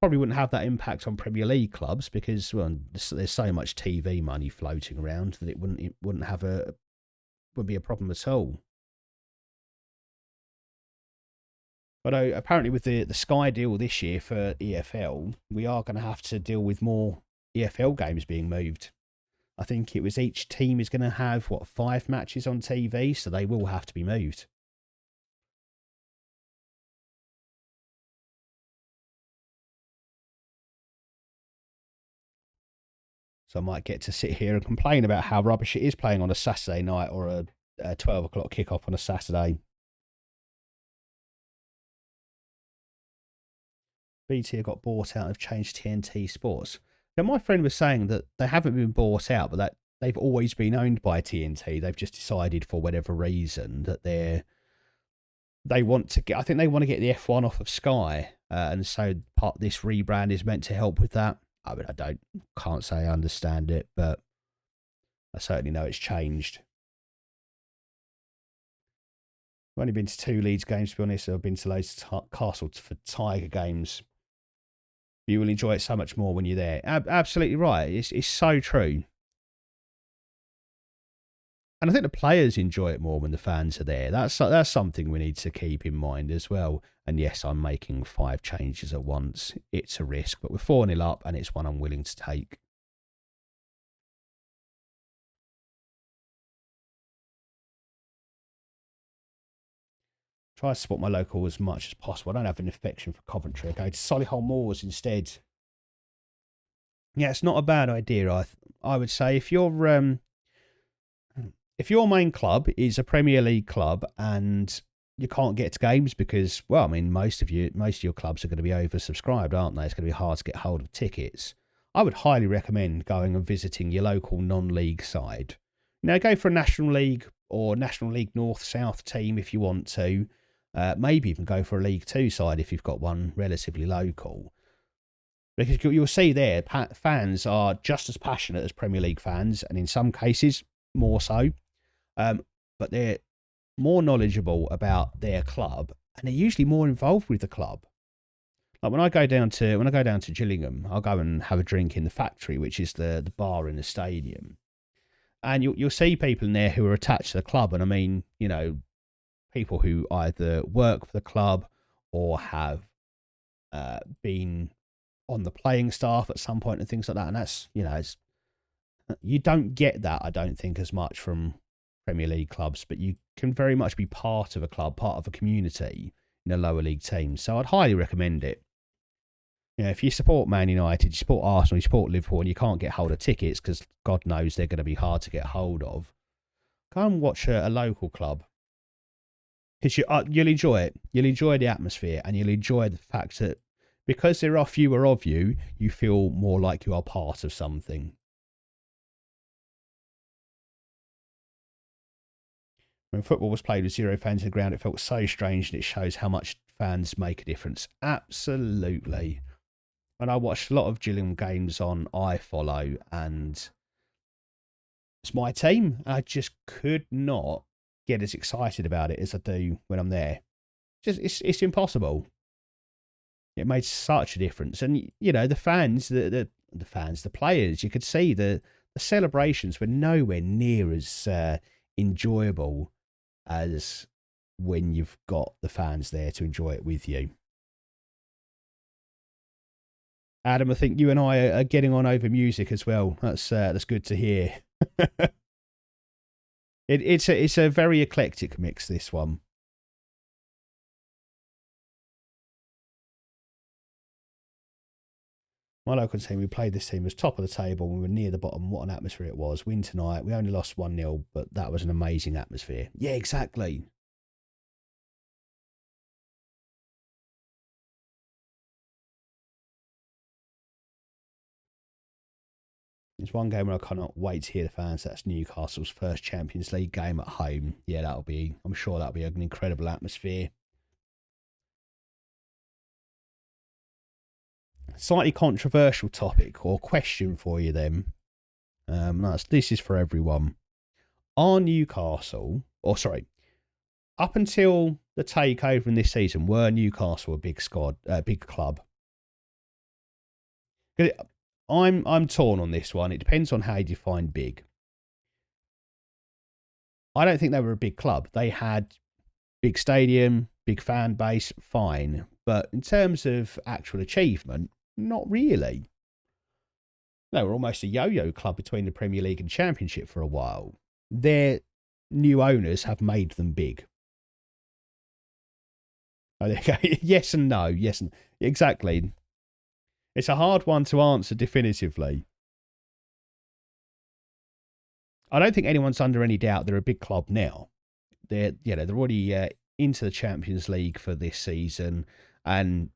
Probably wouldn't have that impact on Premier League clubs because, well, there's so much TV money floating around that it wouldn't be a problem at all. But apparently, with the Sky deal this year for EFL, we are going to have to deal with more EFL games being moved. I think it was each team is going to have, 5 matches on TV, so they will have to be moved. So I might get to sit here and complain about how rubbish it is playing on a Saturday night or a 12 o'clock kickoff on a Saturday. BT got bought out and have changed TNT Sports. Now, my friend was saying that they haven't been bought out, but that they've always been owned by TNT. They've just decided for whatever reason that they want to get. I think they want to get the F1 off of Sky, and so this rebrand is meant to help with that. I mean, can't say I understand it, but I certainly know it's changed. I've only been to 2 Leeds games, to be honest. I've been to loads of Castle for Tiger games. You will enjoy it so much more when you're there. Absolutely right. It's so true. And I think the players enjoy it more when the fans are there. That's something we need to keep in mind as well. And yes, I'm making 5 changes at once. It's a risk, but we're 4-0 up, and it's one I'm willing to take. Try to support my local as much as possible. I don't have an affection for Coventry. I go to Solihull Moors instead. Yeah, it's not a bad idea. I would say if your main club is a Premier League club and you can't get to games because, well, I mean, most of your clubs are going to be oversubscribed, aren't they? It's going to be hard to get hold of tickets. I would highly recommend going and visiting your local non-league side. Go for a National League or National League North-South team if you want to. Maybe even go for a League Two side if you've got one relatively local. Because you'll see there, fans are just as passionate as Premier League fans, and in some cases, more so. But they're more knowledgeable about their club, and they're usually more involved with the club. Like when I go down to Gillingham, I'll go and have a drink in the Factory, which is the bar in the stadium, and you'll see people in there who are attached to the club, and I mean, people who either work for the club or have been on the playing staff at some point and things like that. And that's, you don't get that, I don't think, as much from Premier League clubs, but you can very much be part of a club, part of a community in a lower league team. So I'd highly recommend it. If you support Man United, you support Arsenal, you support Liverpool, and you can't get hold of tickets because God knows they're going to be hard to get hold of, go and watch a local club. Because you'll enjoy it. You'll enjoy the atmosphere, and you'll enjoy the fact that because there are fewer of you, you feel more like you are part of something. When football was played with 0 fans in the ground, it felt so strange, and it shows how much fans make a difference. Absolutely. And I watched a lot of Gillingham games on iFollow, and it's my team. I just could not get as excited about it as I do when I'm there. It's impossible. It made such a difference, and the fans, the players. You could see the celebrations were nowhere near as enjoyable as when you've got the fans there to enjoy it with you. Adam, I think you and I are getting on over music as well. That's good to hear. It's a very eclectic mix, this one. My local team, we played this team was top of the table. We were near the bottom. What an atmosphere it was. Win tonight. We only lost 1-0, but that was an amazing atmosphere. Yeah, exactly. It's one game where I cannot wait to hear the fans. That's Newcastle's first Champions League game at home. Yeah, I'm sure that'll be an incredible atmosphere. Slightly controversial topic or question for you then. This is for everyone. Are Newcastle, or sorry, up until the takeover in this season, were Newcastle a big squad, big club? I'm torn on this one. It depends on how you define big. I don't think they were a big club. They had big stadium, big fan base, fine. But in terms of actual achievement, not really. They were almost a yo-yo club between the Premier League and Championship for a while. Their new owners have made them big. Oh, okay. Yes and no. Yes and exactly. It's a hard one to answer definitively. I don't think anyone's under any doubt they're a big club now. They're already into the Champions League for this season, and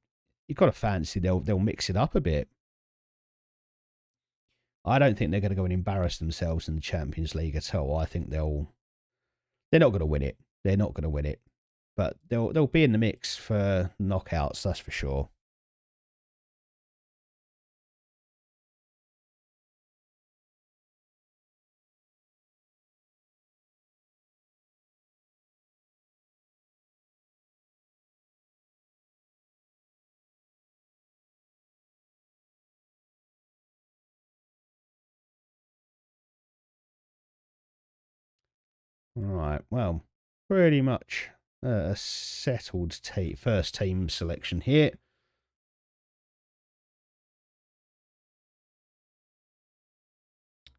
you've got to fancy they'll mix it up a bit. I don't think they're going to go and embarrass themselves in the Champions League at all. I think they're not going to win it. They're not going to win it, but they'll be in the mix for knockouts. That's for sure. All right. Well, pretty much a settled first team selection here.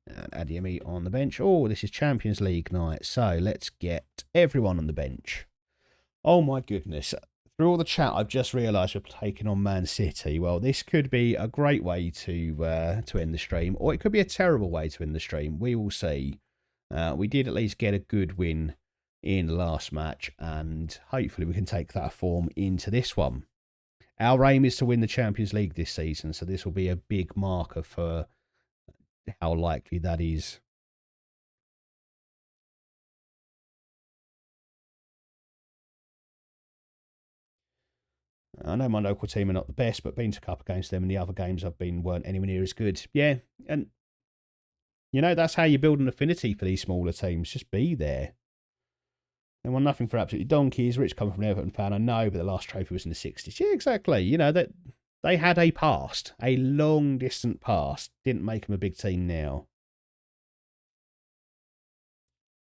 And Adeyemi on the bench. Oh, this is Champions League night. So let's get everyone on the bench. Oh my goodness. Through all the chat, I've just realised we're taking on Man City. Well, this could be a great way to end the stream, or it could be a terrible way to end the stream. We will see. We did at least get a good win in the last match, and hopefully we can take that form into this one. Our aim is to win the Champions League this season, so this will be a big marker for how likely that is. I know my local team are not the best, but been to a couple of games to them, and the other games I've been weren't anywhere near as good. Yeah, and that's how you build an affinity for these smaller teams. Just be there. They won nothing for absolutely donkeys. Rich coming from an Everton fan, I know, but the last trophy was in the 60s. Yeah, exactly. That they had a past, a long distant past. Didn't make them a big team now.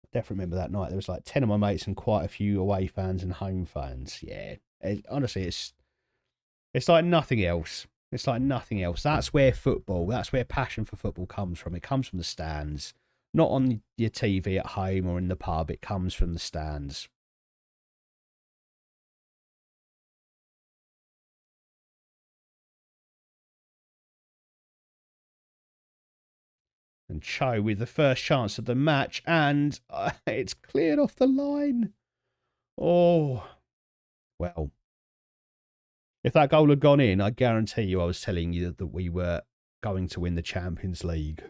I definitely remember that night. There was like 10 of my mates and quite a few away fans and home fans. Yeah, honestly, it's like nothing else. It's like nothing else. That's where passion for football comes from. It comes from the stands, not on your TV at home or in the pub. It comes from the stands. And Cho with the first chance of the match, and it's cleared off the line. Oh, well. If that goal had gone in, I guarantee you I was telling you that we were going to win the Champions League.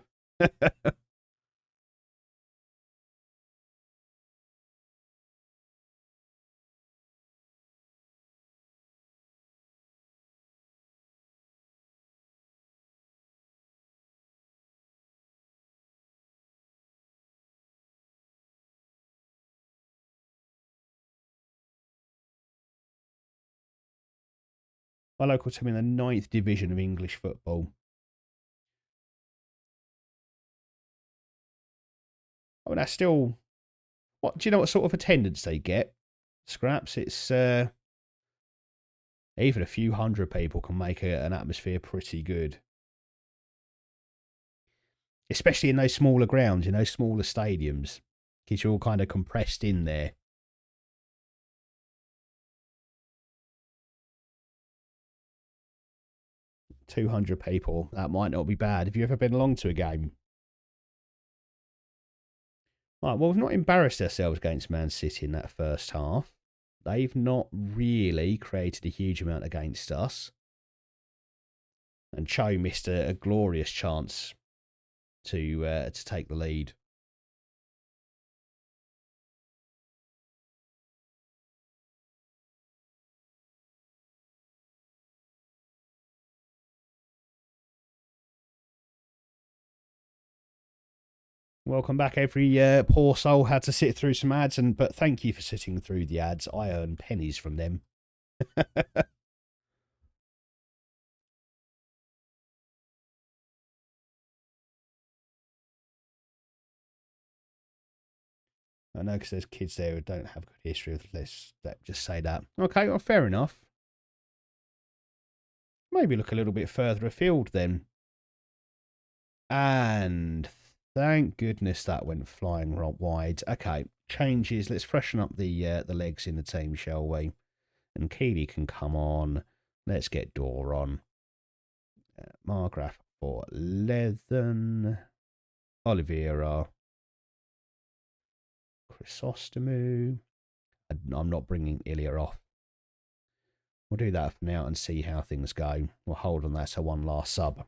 My local team in the ninth division of English football. I mean, that's still. What do you know? What sort of attendance they get? Scraps. It's Even a few hundred people can make an atmosphere pretty good. Especially in those smaller grounds, in those smaller stadiums. Because you're all kind of compressed in there. $200 people. That might not be bad. Have you ever been along to a game? Right, well, we've not embarrassed ourselves against Man City in that first half. They've not really created a huge amount against us. And Cho missed a glorious chance to take the lead. Welcome back. Every poor soul had to sit through some ads, but thank you for sitting through the ads. I earn pennies from them. I know because there's kids there who don't have good history of this. Just say that. Okay, well, fair enough. Maybe look a little bit further afield then. And thank goodness that went flying wide. Okay, changes. Let's freshen up the legs in the team, shall we? And Keely can come on. Let's get Dor on. Margraf for Lethen. Oliveira. Chrysostomu. I'm not bringing Ilya off. We'll do that for now and see how things go. We'll hold on that so one last sub.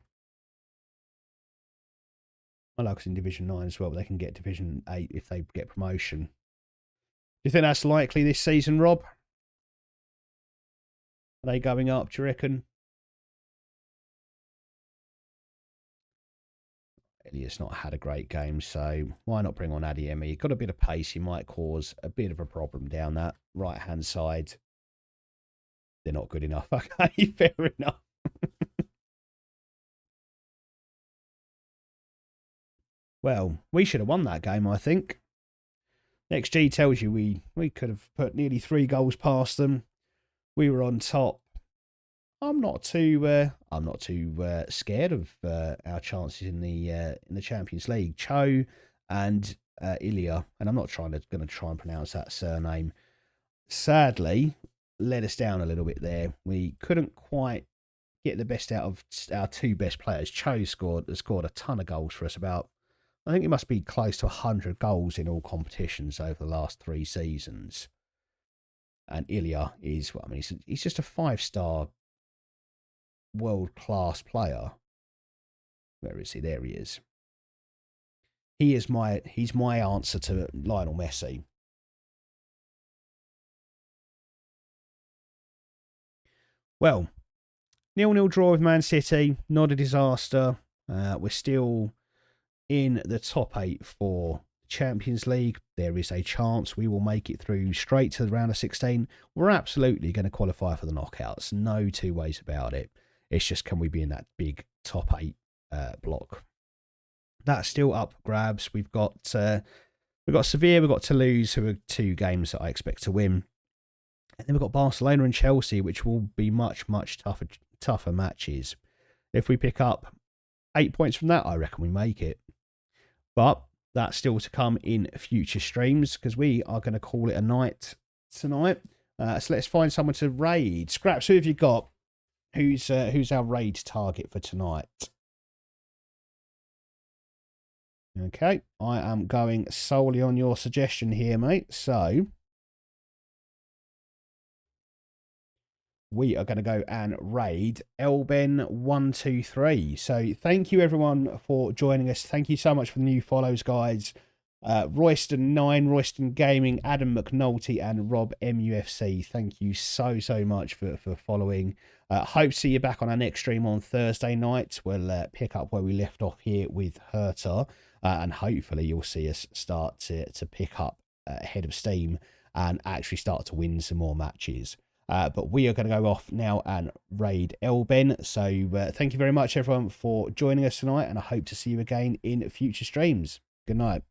I like us in Division 9 as well, but they can get Division 8 if they get promotion. Do you think that's likely this season, Rob? Are they going up, do you reckon? Ilya's not had a great game, so why not bring on Adeyemi? He's got a bit of pace. He might cause a bit of a problem down that right-hand side. They're not good enough. Okay, fair enough. Well, we should have won that game, I think. XG tells you we could have put nearly 3 goals past them. We were on top. I'm not too scared of our chances in the Champions League. Cho and Ilya, and I'm not going to try and pronounce that surname. Sadly, let us down a little bit there. We couldn't quite get the best out of our 2 best players. Cho has scored a ton of goals for us. I think it must be close to 100 goals in all competitions over the last 3 seasons. And Ilya is, well, I mean, he's just a 5-star world-class player. Where is he? There he is. He's my answer to Lionel Messi. Well, 0-0 draw with Man City. Not a disaster. We're still in the top 8 for Champions League. There is a chance we will make it through straight to the round of 16. We're absolutely going to qualify for the knockouts. No 2 ways about it. It's just, can we be in that big top 8 block? That's still up for grabs. We've got Sevilla, we've got Toulouse, who are 2 games that I expect to win. And then we've got Barcelona and Chelsea, which will be much, much tougher matches. If we pick up 8 points from that, I reckon we make it. But that's still to come in future streams, because we are going to call it a night tonight. So let's find someone to raid. Scraps, who have you got? Who's our raid target for tonight? Okay, I am going solely on your suggestion here, mate. So we are going to go and raid Elben123. So thank you everyone for joining us. Thank you so much for the new follows, guys. Royston9, Royston Gaming, Adam McNulty, and Rob MUFC. Thank you so much for following. Hope to see you back on our next stream on Thursday night. We'll pick up where we left off here with Hertha, and hopefully you'll see us start to pick up ahead of steam and actually start to win some more matches. But we are going to go off now and raid Elben. So thank you very much, everyone, for joining us tonight, and I hope to see you again in future streams. Good night.